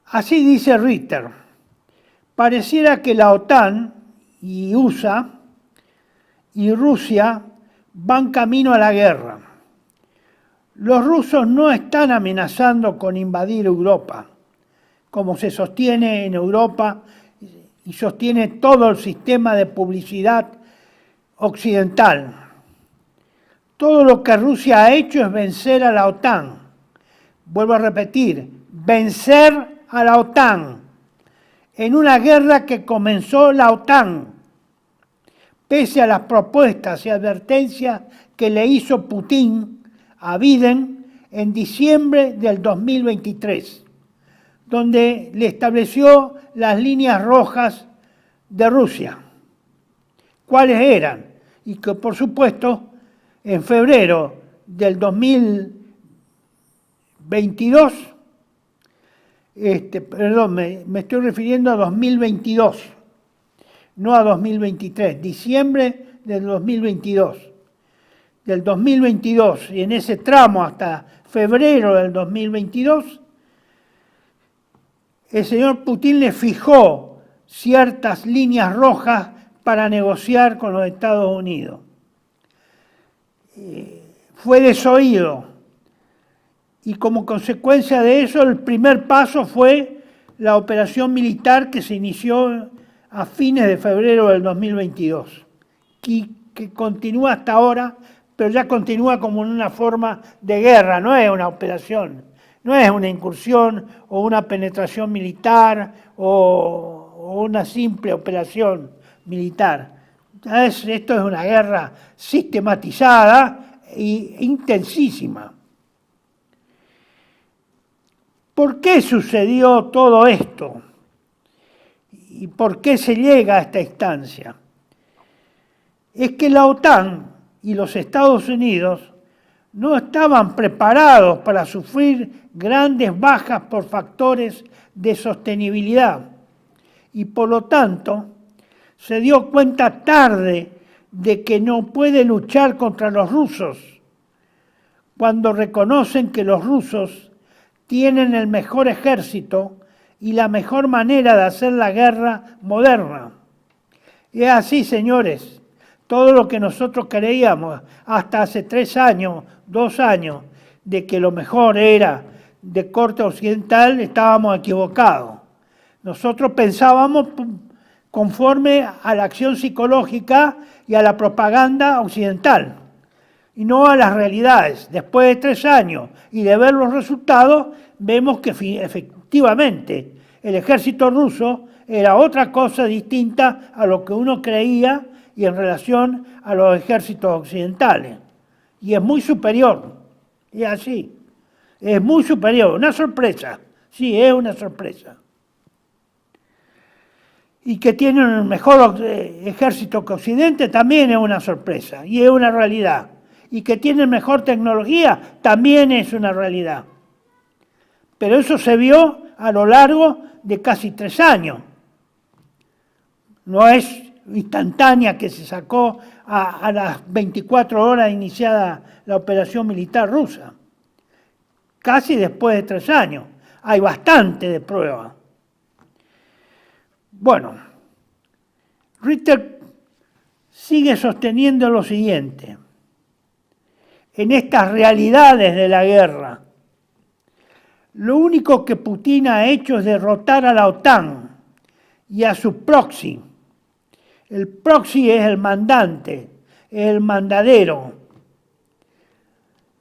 Así dice Ritter: pareciera que la OTAN y USA y Rusia van camino a la guerra. Los rusos no están amenazando con invadir Europa, como se sostiene en Europa y sostiene todo el sistema de publicidad occidental. Todo lo que Rusia ha hecho es vencer a la OTAN. Vuelvo a repetir, vencer a la OTAN en una guerra que comenzó la OTAN, pese a las propuestas y advertencias que le hizo Putin a Biden en diciembre del 2023, donde le estableció las líneas rojas de Rusia. ¿Cuáles eran? Y que, por supuesto, en febrero del 2022, me estoy refiriendo a 2022, no a 2023, diciembre del 2022. Del 2022 y en ese tramo hasta febrero del 2022, el señor Putin le fijó ciertas líneas rojas para negociar con los Estados Unidos. Fue desoído y como consecuencia de eso el primer paso fue la operación militar que se inició a fines de febrero del 2022 y que continúa hasta ahora, pero ya continúa como en una forma de guerra, no es una operación, no es una incursión o una penetración militar o una simple operación militar. Esto es una guerra sistematizada e intensísima. ¿Por qué sucedió todo esto? ¿Y por qué se llega a esta instancia? Es que la OTAN y los Estados Unidos no estaban preparados para sufrir grandes bajas por factores de sostenibilidad y por lo tanto se dio cuenta tarde de que no puede luchar contra los rusos cuando reconocen que los rusos tienen el mejor ejército y la mejor manera de hacer la guerra moderna. Y es así, señores, todo lo que nosotros creíamos hasta hace 3 años, 2 años, de que lo mejor era de corte occidental, estábamos equivocados. Nosotros pensábamos conforme a la acción psicológica y a la propaganda occidental, y no a las realidades. Después de 3 años y de ver los resultados, vemos que efectivamente el ejército ruso era otra cosa distinta a lo que uno creía y en relación a los ejércitos occidentales. Y es muy superior, y así, es muy superior, una sorpresa, sí, es una sorpresa. Y que tienen el mejor ejército que Occidente también es una sorpresa, y es una realidad. Y que tienen mejor tecnología también es una realidad. Pero eso se vio a lo largo de casi 3 años. No es instantánea que se sacó a las 24 horas iniciada la operación militar rusa. Casi después de 3 años. Hay bastante de prueba. Bueno, Ritter sigue sosteniendo lo siguiente. En estas realidades de la guerra, lo único que Putin ha hecho es derrotar a la OTAN y a su proxy. El proxy es el mandante, el mandadero.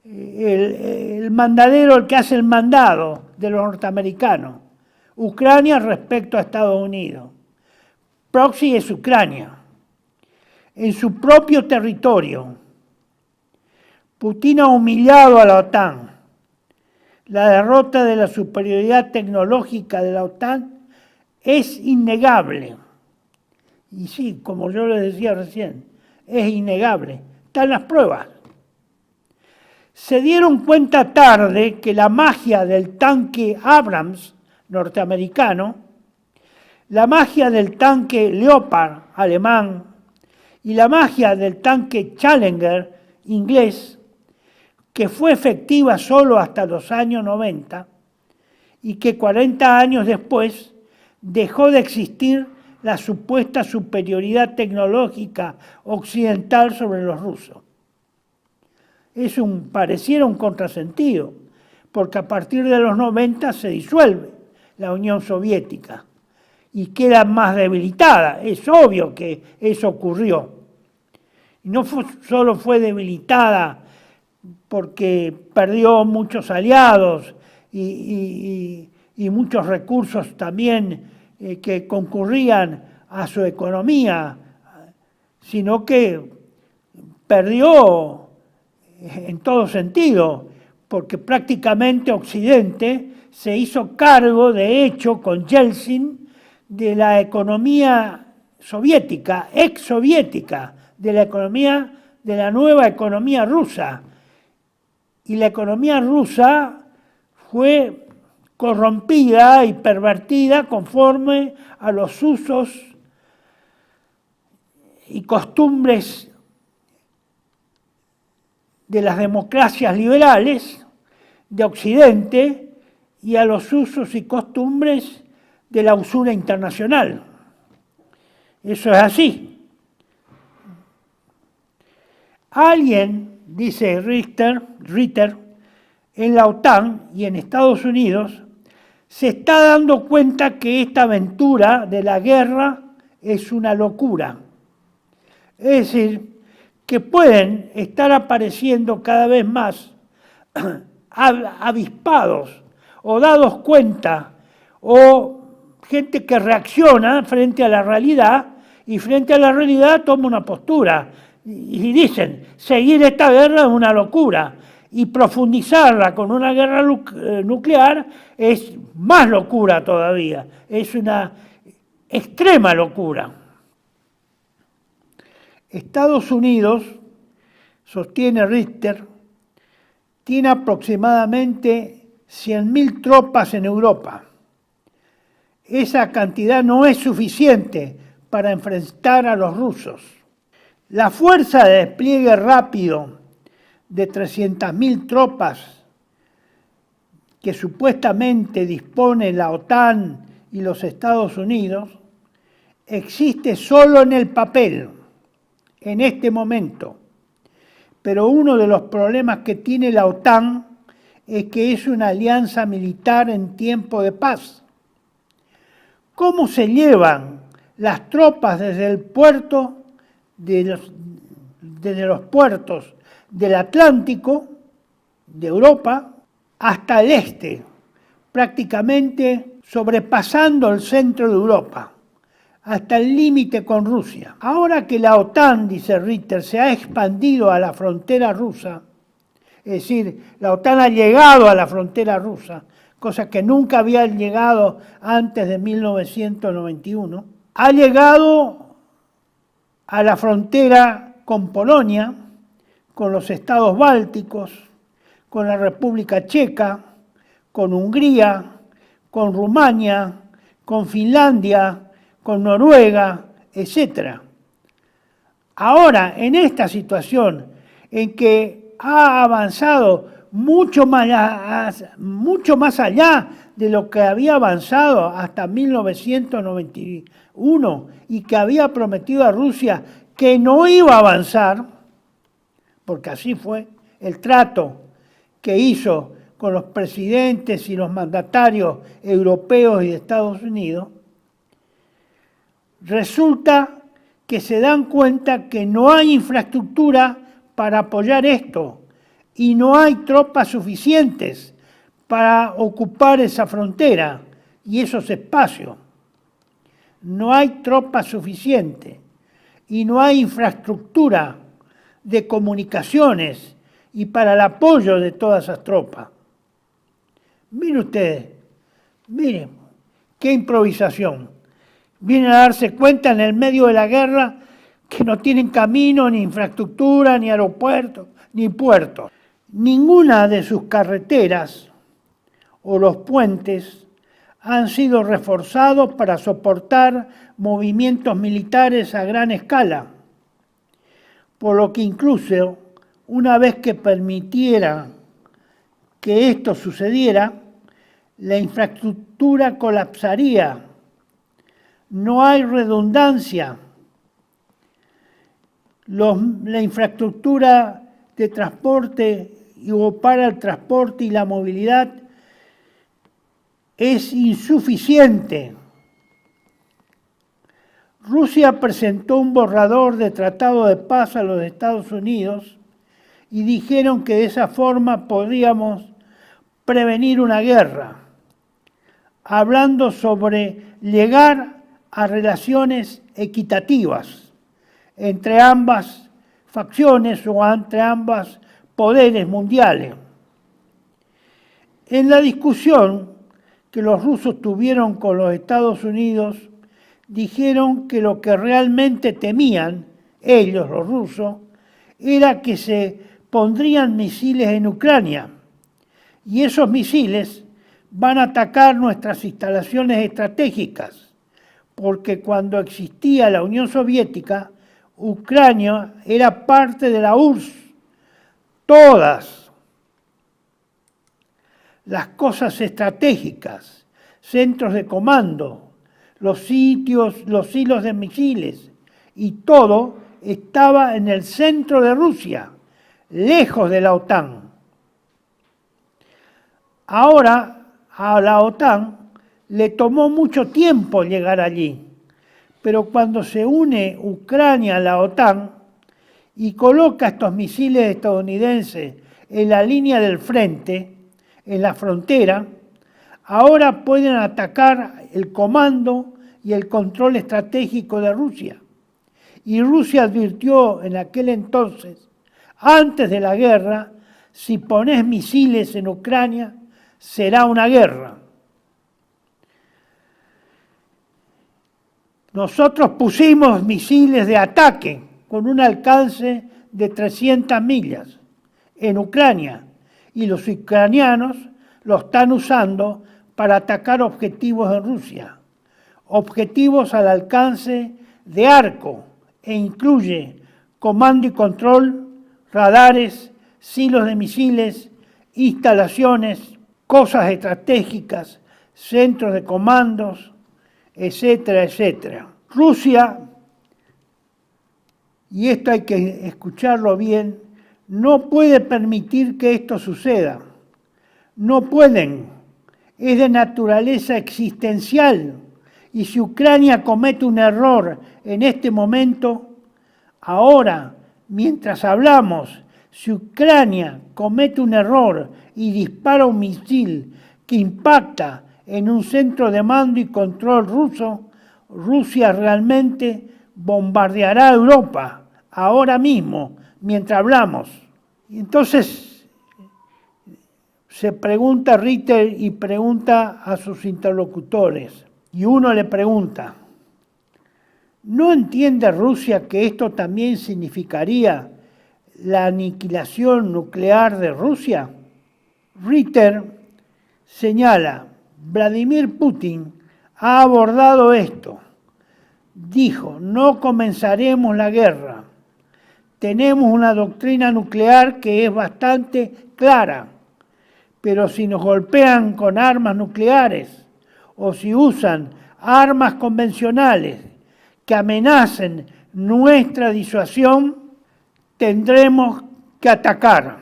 El mandadero, el que hace el mandado de los norteamericanos. Ucrania respecto a Estados Unidos. Proxy es Ucrania. En su propio territorio. Putin ha humillado a la OTAN. La derrota de la superioridad tecnológica de la OTAN es innegable. Y sí, como yo les decía recién, es innegable. Están las pruebas. Se dieron cuenta tarde que la magia del tanque Abrams norteamericano, la magia del tanque Leopard alemán y la magia del tanque Challenger inglés, que fue efectiva solo hasta los años 90 y que 40 años después dejó de existir la supuesta superioridad tecnológica occidental sobre los rusos. Pareciera un contrasentido, porque a partir de los 90 se disuelve la Unión Soviética y queda más debilitada. Es obvio que eso ocurrió. Y no solo fue debilitada porque perdió muchos aliados y muchos recursos también que concurrían a su economía, sino que perdió en todo sentido, porque prácticamente Occidente se hizo cargo, de hecho, con Yeltsin, de la economía soviética, exsoviética, de la nueva economía rusa. Y la economía rusa fue corrompida y pervertida conforme a los usos y costumbres de las democracias liberales de Occidente y a los usos y costumbres de la usura internacional. Eso es así. Alguien, dice Ritter, en la OTAN y en Estados Unidos, se está dando cuenta que esta aventura de la guerra es una locura. Es decir, que pueden estar apareciendo cada vez más avispados o dados cuenta o gente que reacciona frente a la realidad y frente a la realidad toma una postura y dicen, seguir esta guerra es una locura y profundizarla con una guerra nuclear es más locura todavía, es una extrema locura. Estados Unidos, sostiene Ritter, tiene aproximadamente 100.000 tropas en Europa. Esa cantidad no es suficiente para enfrentar a los rusos. La fuerza de despliegue rápido de 300.000 tropas que supuestamente dispone la OTAN y los Estados Unidos existe solo en el papel, en este momento. Pero uno de los problemas que tiene la OTAN es que es una alianza militar en tiempo de paz. ¿Cómo se llevan las tropas desde el puerto, desde los puertos del Atlántico, de Europa, hasta el este, prácticamente sobrepasando el centro de Europa, hasta el límite con Rusia? Ahora que la OTAN, dice Ritter, se ha expandido a la frontera rusa, es decir, la OTAN ha llegado a la frontera rusa, cosa que nunca había llegado antes de 1991, ha llegado a la frontera con Polonia, con los estados bálticos, con la República Checa, con Hungría, con Rumania, con Finlandia, con Noruega, etc. Ahora, en esta situación en que ha avanzado mucho más allá de lo que había avanzado hasta 1991 y que había prometido a Rusia que no iba a avanzar, porque así fue el trato que hizo con los presidentes y los mandatarios europeos y de Estados Unidos, resulta que se dan cuenta que no hay infraestructura para apoyar esto y no hay tropas suficientes para ocupar esa frontera y esos espacios. No hay tropas suficientes y no hay infraestructura de comunicaciones y para el apoyo de todas esas tropas. Miren ustedes, miren, qué improvisación. Vienen a darse cuenta en el medio de la guerra que no tienen camino, ni infraestructura, ni aeropuertos, ni puertos. Ninguna de sus carreteras o los puentes han sido reforzados para soportar movimientos militares a gran escala, por lo que incluso una vez que permitiera que esto sucediera, la infraestructura colapsaría. No hay redundancia. La infraestructura de transporte o para el transporte y la movilidad es insuficiente. Rusia presentó un borrador de tratado de paz a los Estados Unidos y dijeron que de esa forma podríamos prevenir una guerra, hablando sobre llegar a relaciones equitativas entre ambas facciones o entre ambos poderes mundiales. En la discusión que los rusos tuvieron con los Estados Unidos, dijeron que lo que realmente temían, ellos, los rusos, era que se pondrían misiles en Ucrania y esos misiles van a atacar nuestras instalaciones estratégicas, porque cuando existía la Unión Soviética, Ucrania era parte de la URSS. Todas las cosas estratégicas, centros de comando, los hilos de misiles y todo estaba en el centro de Rusia, lejos de la OTAN. Ahora a la OTAN le tomó mucho tiempo llegar allí, pero cuando se une Ucrania a la OTAN y coloca estos misiles estadounidenses en la línea del frente, en la frontera, ahora pueden atacar el comando y el control estratégico de Rusia. Y Rusia advirtió en aquel entonces, antes de la guerra, si pones misiles en Ucrania, será una guerra. Nosotros pusimos misiles de ataque con un alcance de 300 millas en Ucrania y los ucranianos lo están usando para atacar objetivos en Rusia, objetivos al alcance de arco e incluye comando y control, radares, silos de misiles, instalaciones, cosas estratégicas, centros de comandos, etcétera, etcétera. Rusia, y esto hay que escucharlo bien, no puede permitir que esto suceda. No pueden. Es de naturaleza existencial. Y si Ucrania comete un error en este momento, ahora, mientras hablamos, si Ucrania comete un error y dispara un misil que impacta en un centro de mando y control ruso, Rusia realmente bombardeará Europa, ahora mismo, mientras hablamos. Y entonces se pregunta Ritter y pregunta a sus interlocutores, y uno le pregunta, ¿no entiende Rusia que esto también significaría la aniquilación nuclear de Rusia? Ritter señala, Vladimir Putin ha abordado esto. Dijo, no comenzaremos la guerra. Tenemos una doctrina nuclear que es bastante clara, pero si nos golpean con armas nucleares o si usan armas convencionales que amenacen nuestra disuasión, tendremos que atacar.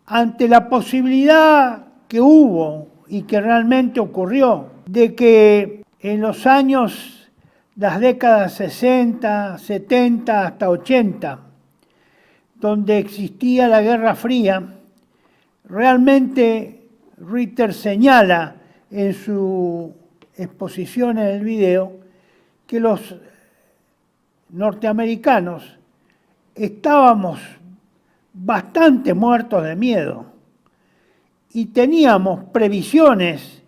Ante la posibilidad que hubo y que realmente ocurrió, de que en los años, las décadas 60, 70 hasta 80, donde existía la Guerra Fría, realmente Ritter señala en su exposición en el video que los norteamericanos estábamos bastante muertos de miedo y teníamos previsiones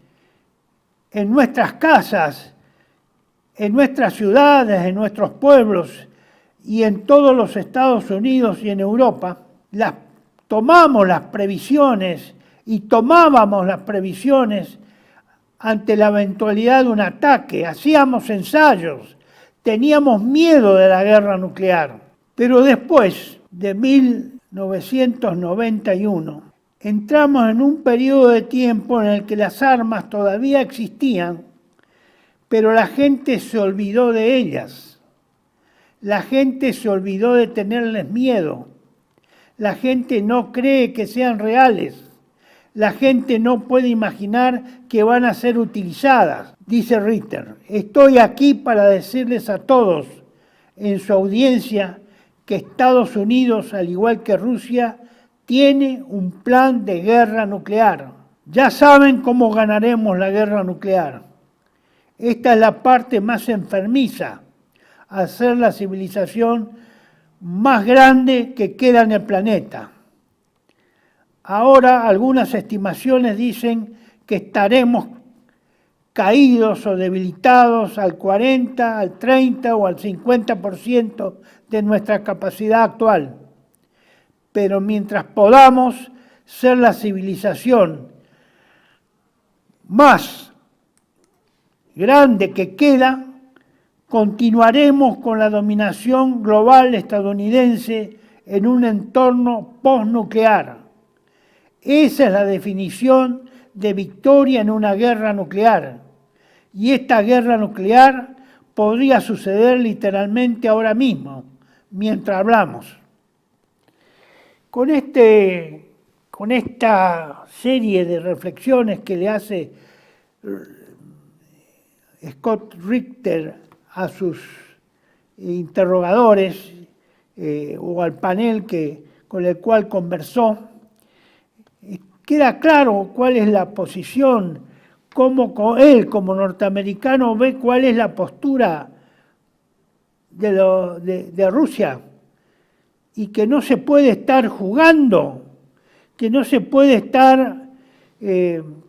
en nuestras casas, en nuestras ciudades, en nuestros pueblos y en todos los Estados Unidos y en Europa. Tomamos las previsiones y tomábamos las previsiones ante la eventualidad de un ataque, hacíamos ensayos, teníamos miedo de la guerra nuclear. Pero después de 1991, entramos en un periodo de tiempo en el que las armas todavía existían, pero la gente se olvidó de ellas. La gente se olvidó de tenerles miedo. La gente no cree que sean reales. La gente no puede imaginar que van a ser utilizadas. Dice Ritter, estoy aquí para decirles a todos en su audiencia que Estados Unidos, al igual que Rusia, tiene un plan de guerra nuclear. Ya saben cómo ganaremos la guerra nuclear. Esta es la parte más enfermiza, hacer la civilización más grande que queda en el planeta. Ahora algunas estimaciones dicen que estaremos caídos o debilitados al 40, al 30 o al 50% de nuestra capacidad actual. Pero mientras podamos ser la civilización más grande que queda, continuaremos con la dominación global estadounidense en un entorno postnuclear. Esa es la definición de victoria en una guerra nuclear. Y esta guerra nuclear podría suceder literalmente ahora mismo, mientras hablamos. Con esta serie de reflexiones que le hace Scott Ritter a sus interrogadores o al panel con el cual conversó, queda claro cuál es la posición, cómo él como norteamericano ve cuál es la postura de Rusia y que no se puede estar jugando, que no se puede estar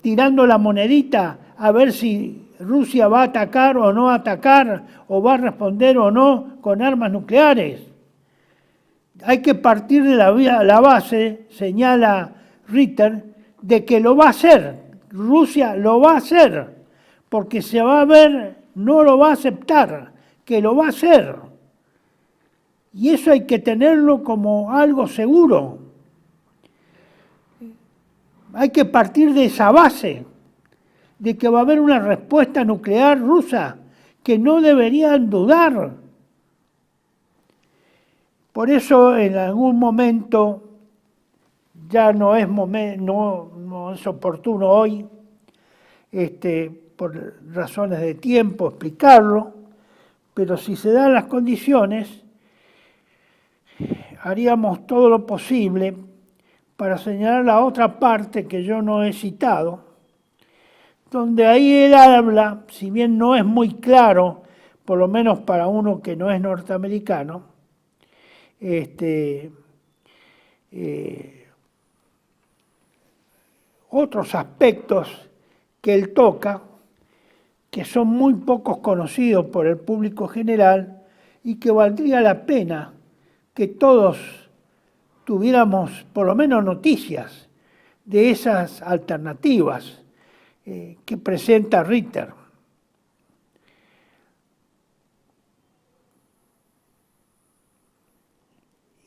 tirando la monedita a ver si Rusia va a atacar o no atacar, o va a responder o no con armas nucleares. Hay que partir de la base, señala Ritter, de que lo va a hacer. Rusia lo va a hacer, porque se va a ver, no lo va a aceptar, que lo va a hacer. Y eso hay que tenerlo como algo seguro. Hay que partir de esa base de que va a haber una respuesta nuclear rusa que no deberían dudar. Por eso en algún momento, ya no es oportuno hoy, por razones de tiempo, explicarlo, pero si se dan las condiciones, haríamos todo lo posible para señalar la otra parte que yo no he citado, donde ahí él habla, si bien no es muy claro, por lo menos para uno que no es norteamericano, otros aspectos que él toca, que son muy pocos conocidos por el público general y que valdría la pena que todos tuviéramos por lo menos noticias de esas alternativas que presenta Ritter.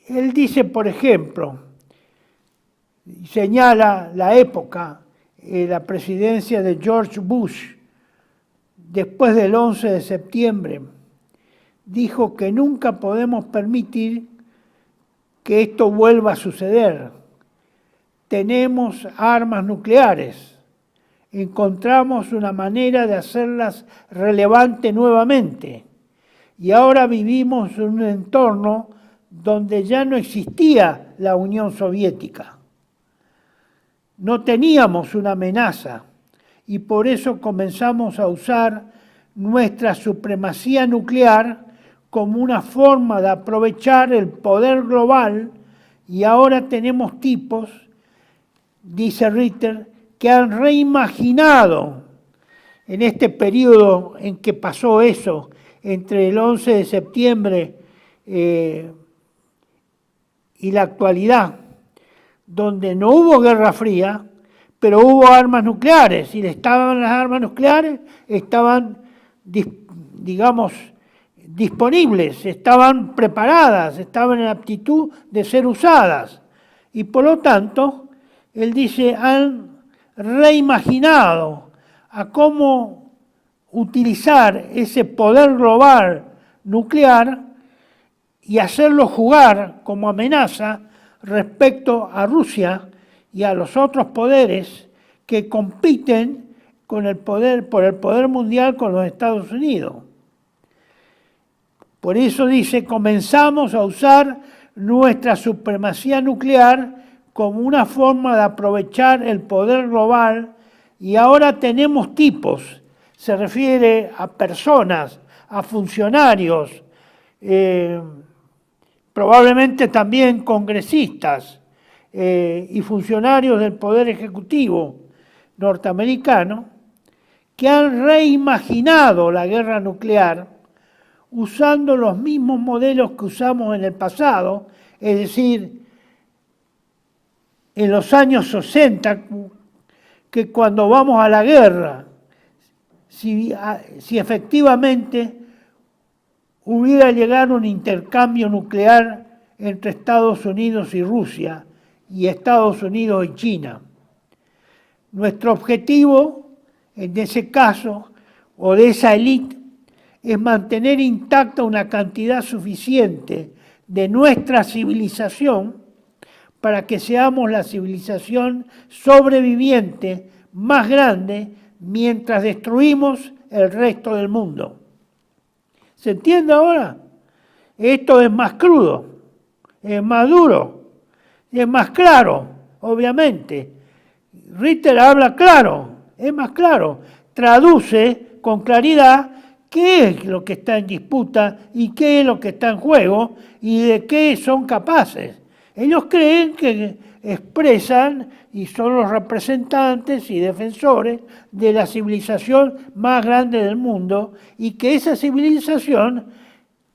Él dice, por ejemplo, señala la época, la presidencia de George Bush, después del 11 de septiembre, dijo que nunca podemos permitir que esto vuelva a suceder. Tenemos armas nucleares. Encontramos una manera de hacerlas relevantes nuevamente. Y ahora vivimos en un entorno donde ya no existía la Unión Soviética. No teníamos una amenaza y por eso comenzamos a usar nuestra supremacía nuclear como una forma de aprovechar el poder global y ahora tenemos tipos, dice Ritter, que han reimaginado en este periodo en que pasó eso, entre el 11 de septiembre y la actualidad, donde no hubo Guerra Fría, pero hubo armas nucleares, y estaban las armas nucleares, estaban, digamos, disponibles, estaban preparadas, estaban en aptitud de ser usadas. Y por lo tanto, él dice, han reimaginado a cómo utilizar ese poder global nuclear y hacerlo jugar como amenaza respecto a Rusia y a los otros poderes que compiten con el poder, por el poder mundial con los Estados Unidos. Por eso dice, comenzamos a usar nuestra supremacía nuclear como una forma de aprovechar el poder global y ahora tenemos tipos, se refiere a personas, a funcionarios, probablemente también congresistas y funcionarios del Poder Ejecutivo norteamericano, que han reimaginado la guerra nuclear usando los mismos modelos que usamos en el pasado, es decir, en los años 60, que cuando vamos a la guerra, si efectivamente hubiera llegado un intercambio nuclear entre Estados Unidos y Rusia, y Estados Unidos y China. Nuestro objetivo, en ese caso, o de esa élite, es mantener intacta una cantidad suficiente de nuestra civilización para que seamos la civilización sobreviviente más grande mientras destruimos el resto del mundo. ¿Se entiende ahora? Esto es más crudo, es más duro, es más claro, obviamente. Ritter habla claro, es más claro, traduce con claridad qué es lo que está en disputa y qué es lo que está en juego y de qué son capaces. Ellos creen que expresan y son los representantes y defensores de la civilización más grande del mundo y que esa civilización,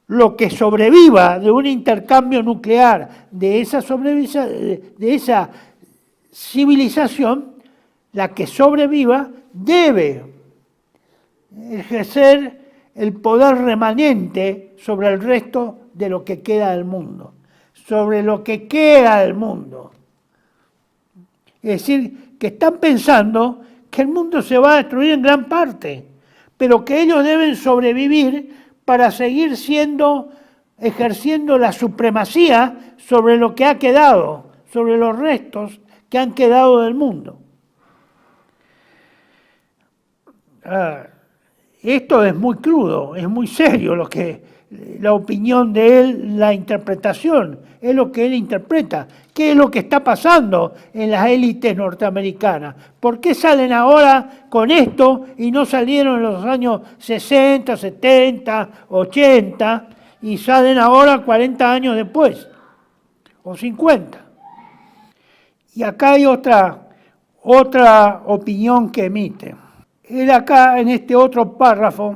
lo que sobreviva de un intercambio nuclear de esa civilización, la que sobreviva debe ejercer el poder remanente sobre el resto de lo que queda del mundo, sobre lo que queda del mundo. Es decir, que están pensando que el mundo se va a destruir en gran parte, pero que ellos deben sobrevivir para seguir ejerciendo la supremacía sobre lo que ha quedado, sobre los restos que han quedado del mundo. Esto es muy crudo, es muy serio la opinión de él, la interpretación, es lo que él interpreta. ¿Qué es lo que está pasando en las élites norteamericanas? ¿Por qué salen ahora con esto y no salieron en los años 60, 70, 80 y salen ahora 40 años después o 50? Y acá hay otra opinión que emite. Él acá en este otro párrafo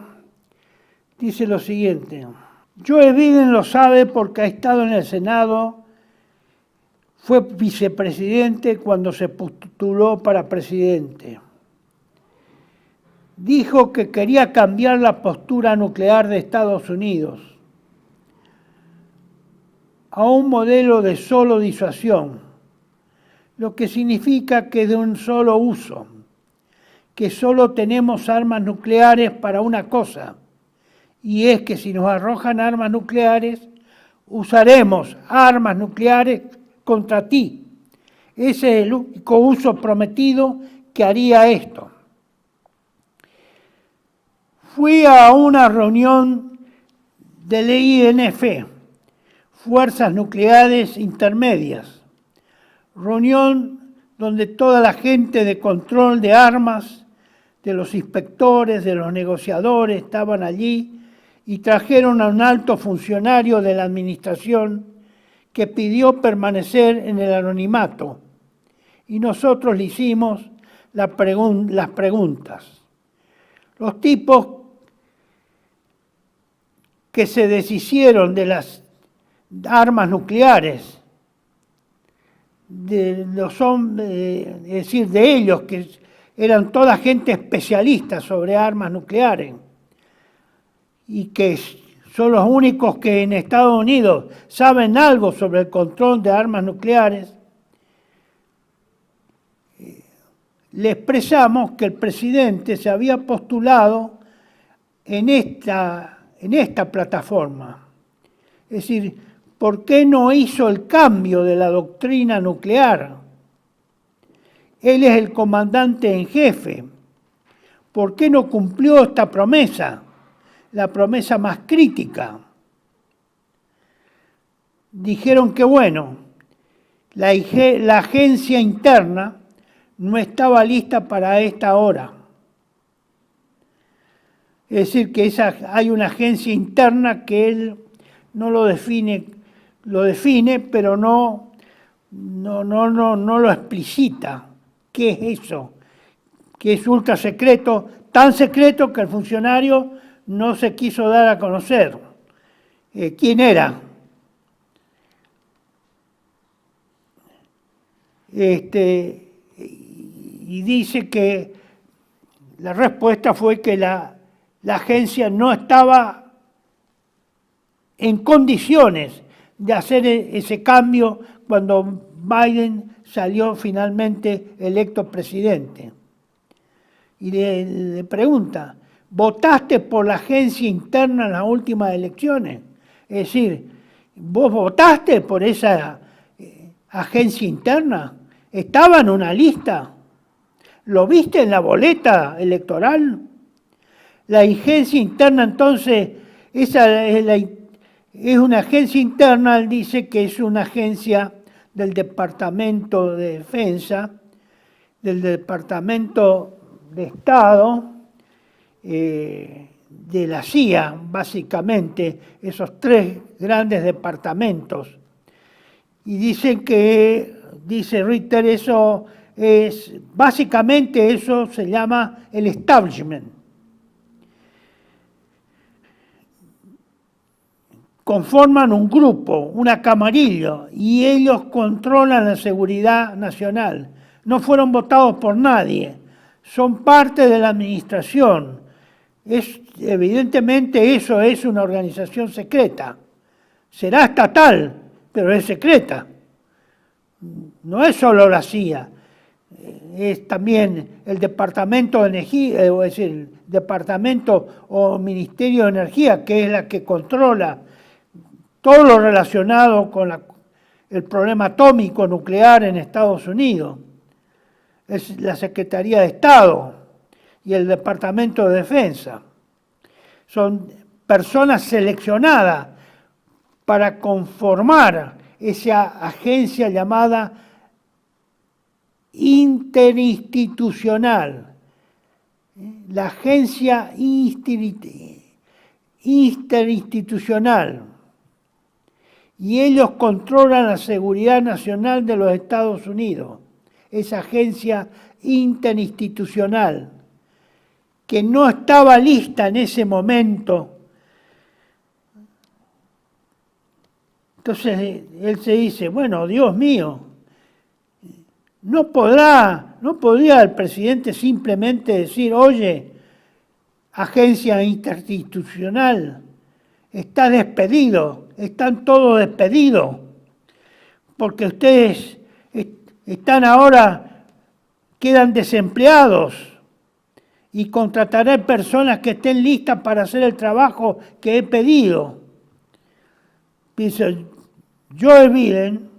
dice lo siguiente: Joe Biden lo sabe porque ha estado en el Senado, fue vicepresidente cuando se postuló para presidente. Dijo que quería cambiar la postura nuclear de Estados Unidos a un modelo de solo disuasión, lo que significa que de un solo uso, que solo tenemos armas nucleares para una cosa, y es que si nos arrojan armas nucleares, usaremos armas nucleares contra ti. Ese es el único uso prometido que haría esto. Fui a una reunión del INF, Fuerzas Nucleares Intermedias, reunión donde toda la gente de control de armas, de los inspectores, de los negociadores estaban allí, y trajeron a un alto funcionario de la administración que pidió permanecer en el anonimato. Y nosotros le hicimos las preguntas. Los tipos que se deshicieron de las armas nucleares, es decir, de ellos, que eran toda gente especialista sobre armas nucleares, y que son los únicos que en Estados Unidos saben algo sobre el control de armas nucleares, le expresamos que el presidente se había postulado en esta plataforma. Es decir, ¿por qué no hizo el cambio de la doctrina nuclear? Él es el comandante en jefe. ¿Por qué no cumplió esta promesa? La promesa más crítica. Dijeron que bueno, la agencia interna no estaba lista para esta hora. Es decir, que hay una agencia interna que él no lo define, pero no lo explicita. ¿Qué es eso? Que es ultra secreto, tan secreto que el funcionario no se quiso dar a conocer. ¿Quién era? Y dice que la respuesta fue que la agencia no estaba en condiciones de hacer ese cambio cuando Biden salió finalmente electo presidente. Y le pregunta: ¿votaste por la agencia interna en las últimas elecciones? Es decir, ¿vos votaste por esa agencia interna? ¿Estaba en una lista? ¿Lo viste en la boleta electoral? La agencia interna, entonces, esa es una agencia interna, él dice que es una agencia del Departamento de Defensa, del Departamento de Estado, de la CIA, básicamente, esos tres grandes departamentos. Y dicen que, dice Ritter, básicamente eso se llama el establishment. Conforman un grupo, una camarilla, y ellos controlan la seguridad nacional. No fueron votados por nadie, son parte de la administración. Evidentemente eso es una organización secreta. Será estatal, pero es secreta. No es solo la CIA. es también el Departamento de Energía, es decir, el Departamento o Ministerio de Energía, que es la que controla todo lo relacionado con el problema atómico nuclear en Estados Unidos. Es la Secretaría de Estado y el Departamento de Defensa. Son personas seleccionadas para conformar esa agencia llamada interinstitucional, la agencia interinstitucional, y ellos controlan la seguridad nacional de los Estados Unidos, esa agencia interinstitucional, que no estaba lista en ese momento. Entonces él se dice, bueno, Dios mío, no podría el presidente simplemente decir, oye, agencia interinstitucional, está despedido, están todos despedidos, porque ustedes están ahora, quedan desempleados y contrataré personas que estén listas para hacer el trabajo que he pedido. Dice, Joe Biden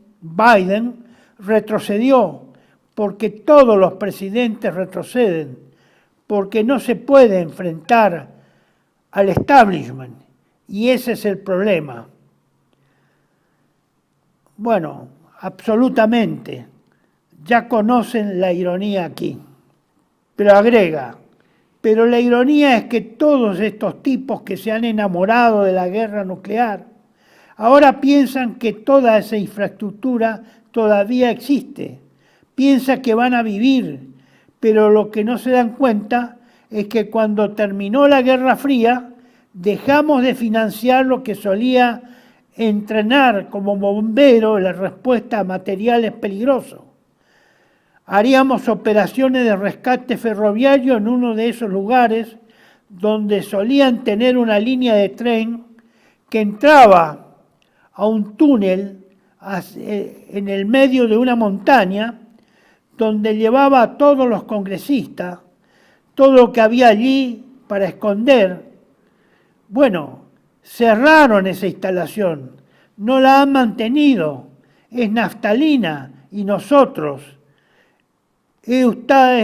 retrocedió, porque todos los presidentes retroceden, porque no se puede enfrentar al establishment, y ese es el problema. Bueno, absolutamente, ya conocen la ironía aquí, pero agrega, pero la ironía es que todos estos tipos que se han enamorado de la guerra nuclear, ahora piensan que toda esa infraestructura todavía existe. Piensan que van a vivir, pero lo que no se dan cuenta es que cuando terminó la Guerra Fría, dejamos de financiar lo que solía entrenar como bombero la respuesta a materiales peligrosos. Haríamos operaciones de rescate ferroviario en uno de esos lugares donde solían tener una línea de tren que entraba a un túnel en el medio de una montaña, donde llevaba a todos los congresistas, todo lo que había allí para esconder. Bueno, cerraron esa instalación, no la han mantenido, es naftalina y nosotros he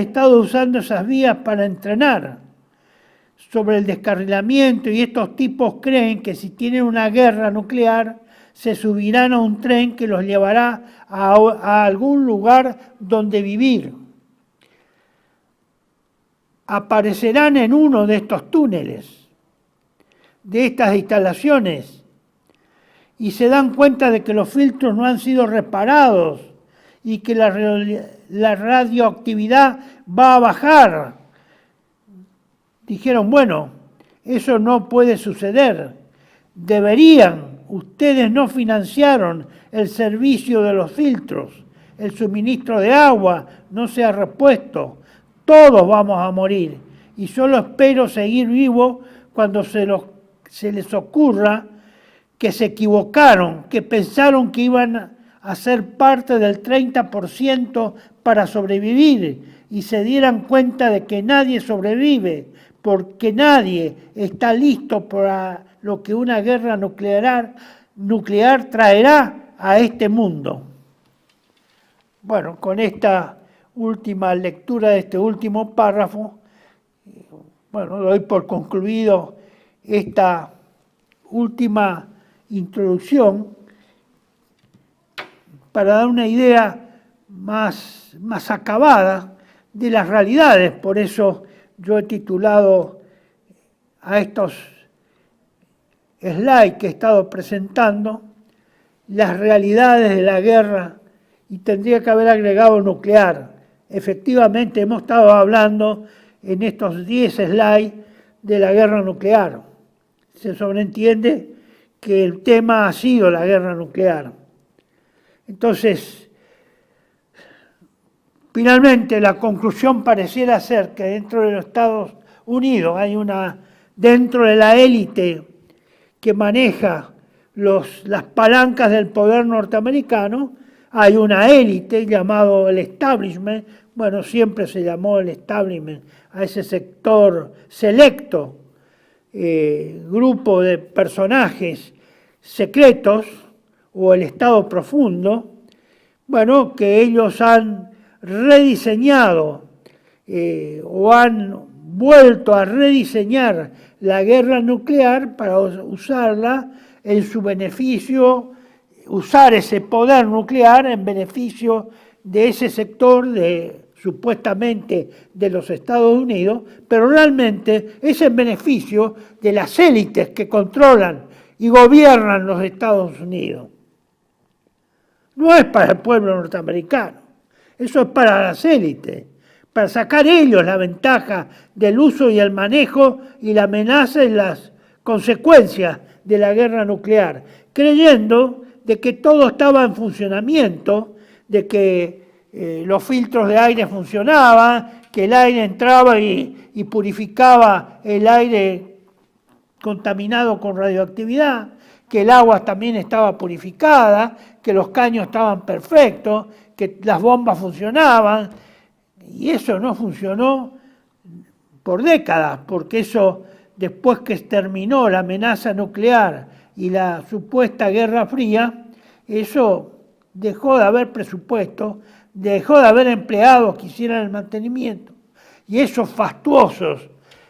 estado usando esas vías para entrenar sobre el descarrilamiento, y estos tipos creen que si tienen una guerra nuclear se subirán a un tren que los llevará a algún lugar donde vivir. Aparecerán en uno de estos túneles, de estas instalaciones, y se dan cuenta de que los filtros no han sido reparados y que la radioactividad va a bajar. Dijeron, bueno, eso no puede suceder. Ustedes no financiaron el servicio de los filtros, el suministro de agua no se ha repuesto, todos vamos a morir, y solo espero seguir vivo cuando se les ocurra que se equivocaron, que pensaron que iban a ser parte del 30% para sobrevivir, y se dieran cuenta de que nadie sobrevive, porque nadie está listo para lo que una guerra nuclear traerá a este mundo. Bueno, con esta última lectura de este último párrafo, bueno, doy por concluido esta última introducción para dar una idea más acabada de las realidades. Por eso yo he titulado a estos slides que he estado presentando las realidades de la guerra, y tendría que haber agregado nuclear. Efectivamente, hemos estado hablando en estos 10 slides de la guerra nuclear. Se sobreentiende que el tema ha sido la guerra nuclear. Entonces, finalmente la conclusión pareciera ser que dentro de los Estados Unidos dentro de la élite que maneja las palancas del poder norteamericano, hay una élite llamado el establishment, bueno, siempre se llamó el establishment a ese sector selecto, grupo de personajes secretos o el Estado profundo, bueno, que ellos han rediseñado o han vuelto a rediseñar la guerra nuclear para usarla en su beneficio, usar ese poder nuclear en beneficio de ese sector supuestamente de los Estados Unidos, pero realmente es en beneficio de las élites que controlan y gobiernan los Estados Unidos. No es para el pueblo norteamericano, eso es para las élites, para sacar ellos la ventaja del uso y el manejo y la amenaza y las consecuencias de la guerra nuclear, creyendo de que todo estaba en funcionamiento, de que los filtros de aire funcionaban, que el aire entraba y purificaba el aire contaminado con radioactividad, que el agua también estaba purificada, que los caños estaban perfectos, que las bombas funcionaban, y eso no funcionó por décadas, porque eso, después que terminó la amenaza nuclear y la supuesta Guerra Fría, eso dejó de haber presupuesto, dejó de haber empleados que hicieran el mantenimiento, y esos fastuosos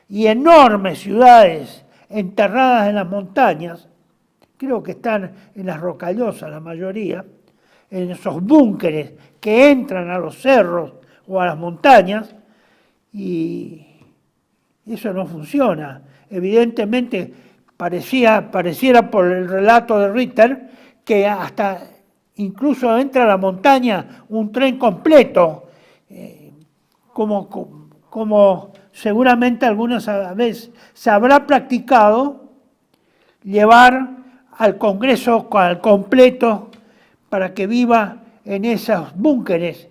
y enormes ciudades enterradas en las montañas, creo que están en las rocallosas la mayoría, en esos búnkeres que entran a los cerros o a las montañas, y eso no funciona. Evidentemente pareciera por el relato de Ritter que hasta incluso entra a la montaña un tren completo, como seguramente algunas veces se habrá practicado llevar al Congreso al completo para que viva en esos búnkeres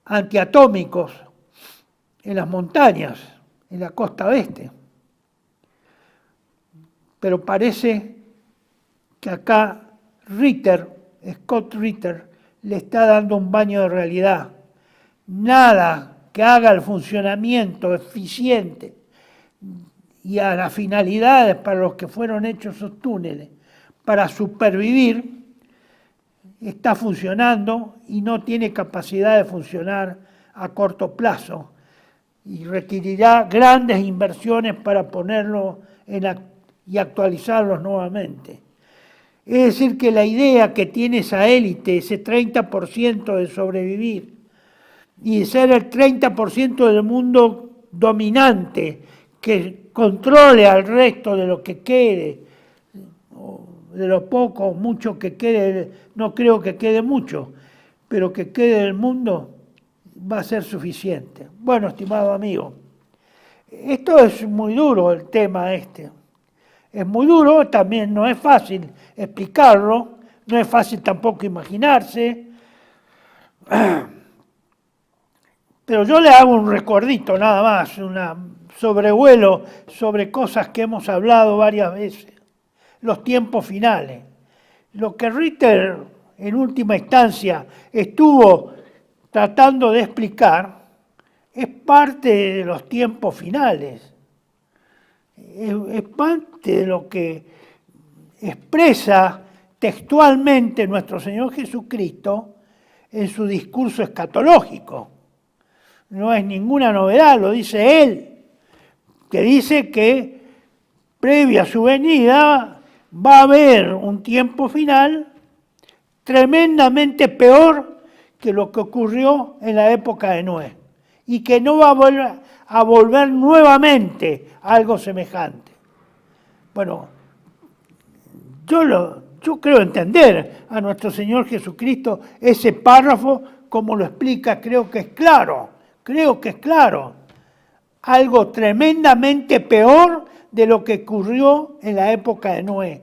antiatómicos en las montañas, en la costa oeste. Pero parece que acá Scott Ritter, le está dando un baño de realidad. Nada que haga el funcionamiento eficiente y a las finalidades para los que fueron hechos esos túneles, para supervivir, está funcionando y no tiene capacidad de funcionar a corto plazo y requerirá grandes inversiones para ponerlo y actualizarlos nuevamente. Es decir, que la idea que tiene esa élite, ese 30% de sobrevivir y de ser el 30% del mundo dominante que controle al resto de lo que quede, de lo poco o mucho que quede, no creo que quede mucho, pero que quede del mundo va a ser suficiente. Bueno, estimado amigo, esto es muy duro el tema este. Es muy duro, también no es fácil explicarlo, no es fácil tampoco imaginarse, pero yo le hago un recuerdito nada más, un sobrevuelo sobre cosas que hemos hablado varias veces, los tiempos finales. Lo que Ritter en última instancia estuvo tratando de explicar es parte de los tiempos finales. Es parte de lo que expresa textualmente nuestro Señor Jesucristo en su discurso escatológico. No es ninguna novedad, lo dice Él, que dice que previa a su venida va a haber un tiempo final tremendamente peor que lo que ocurrió en la época de Noé y que no va a volver nuevamente a algo semejante. Bueno, yo creo entender a nuestro Señor Jesucristo ese párrafo como lo explica, creo que es claro, algo tremendamente peor de lo que ocurrió en la época de Noé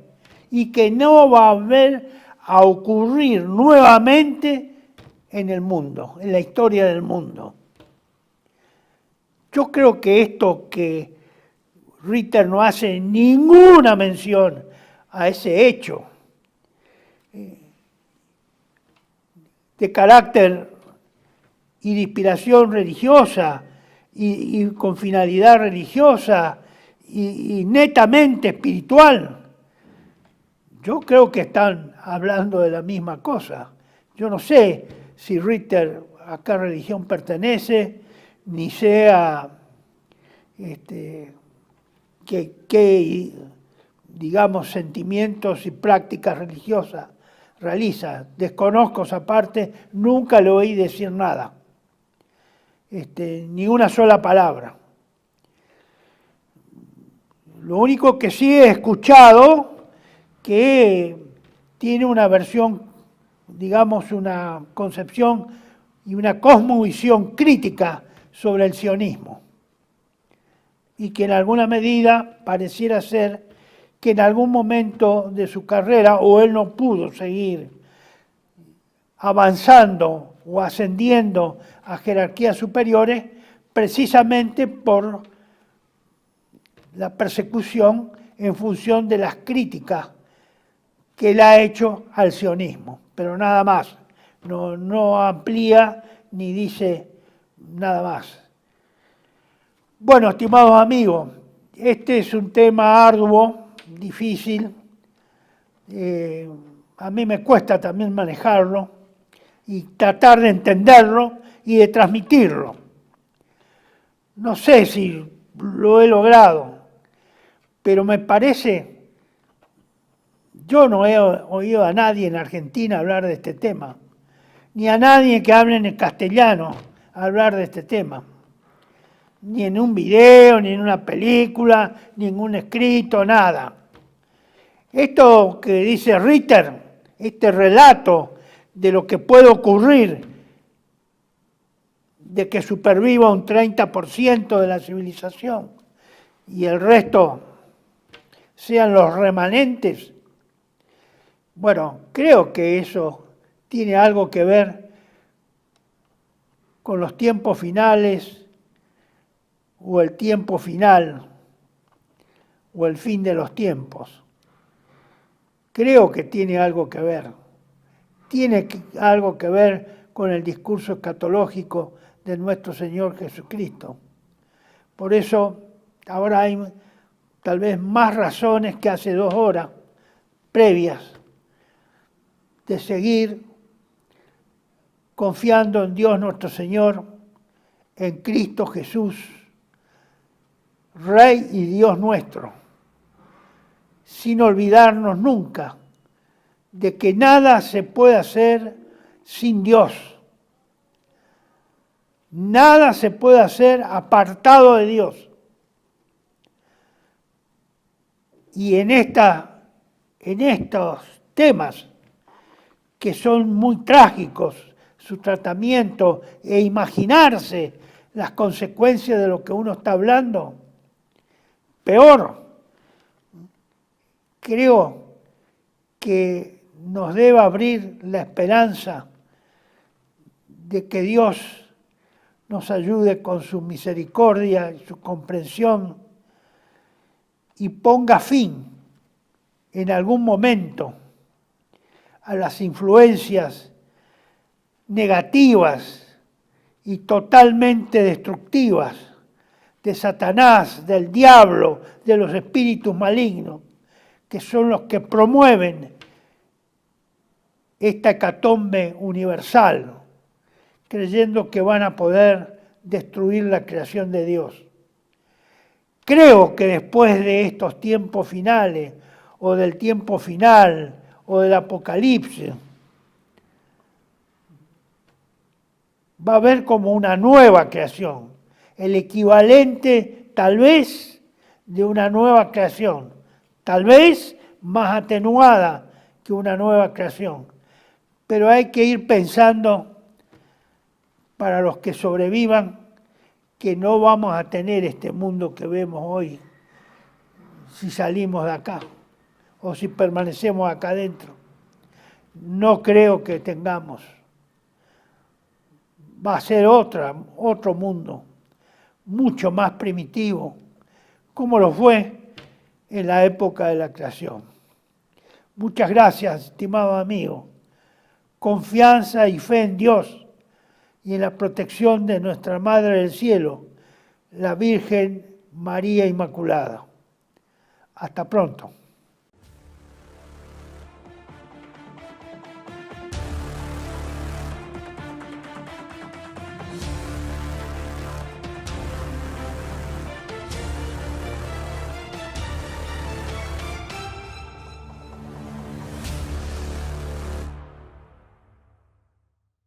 y que no va a ocurrir nuevamente en el mundo, en la historia del mundo. Yo creo que esto que Ritter no hace ninguna mención a ese hecho, de carácter y de inspiración religiosa y con finalidad religiosa y netamente espiritual, yo creo que están hablando de la misma cosa. Yo no sé si Ritter a qué religión pertenece, ni sea qué, digamos, sentimientos y prácticas religiosas realiza. Desconozco esa parte, nunca le oí decir nada, ni una sola palabra. Lo único que sí he escuchado que tiene una versión, digamos, una concepción y una cosmovisión crítica sobre el sionismo, y que en alguna medida pareciera ser que en algún momento de su carrera, o él no pudo seguir avanzando o ascendiendo a jerarquías superiores, precisamente por la persecución en función de las críticas que él ha hecho al sionismo, pero nada más, no amplía ni dice nada más. Bueno, estimados amigos, este es un tema arduo, difícil, a mí me cuesta también manejarlo y tratar de entenderlo y de transmitirlo. No sé si lo he logrado, pero me parece... Yo no he oído a nadie en Argentina hablar de este tema, ni a nadie que hable en el castellano hablar de este tema, ni en un video, ni en una película, ni en un escrito, nada. Esto que dice Ritter, este relato de lo que puede ocurrir, de que superviva un 30% de la civilización y el resto sean los remanentes, bueno, creo que eso tiene algo que ver con los tiempos finales o el tiempo final o el fin de los tiempos. Creo que tiene algo que ver. Tiene algo que ver con el discurso escatológico de nuestro Señor Jesucristo. Por eso ahora hay tal vez más razones que hace 2 horas previas de seguir confiando en Dios nuestro Señor, en Cristo Jesús, Rey y Dios nuestro, sin olvidarnos nunca de que nada se puede hacer sin Dios. Nada se puede hacer apartado de Dios. Y en estos temas que son muy trágicos, su tratamiento e imaginarse las consecuencias de lo que uno está hablando, peor. Creo que nos debe abrir la esperanza de que Dios nos ayude con su misericordia y su comprensión y ponga fin en algún momento a las influencias negativas y totalmente destructivas de Satanás, del diablo, de los espíritus malignos, que son los que promueven esta hecatombe universal, creyendo que van a poder destruir la creación de Dios. Creo que después de estos tiempos finales, o del tiempo final, o del Apocalipsis, va a haber como una nueva creación, el equivalente tal vez de una nueva creación, tal vez más atenuada que una nueva creación, pero hay que ir pensando para los que sobrevivan que no vamos a tener este mundo que vemos hoy si salimos de acá o si permanecemos acá adentro. No creo que tengamos. Va a ser otro mundo, mucho más primitivo, como lo fue en la época de la creación. Muchas gracias, estimado amigo. confianza y fe en Dios y en la protección de nuestra Madre del Cielo, la Virgen María Inmaculada. Hasta pronto.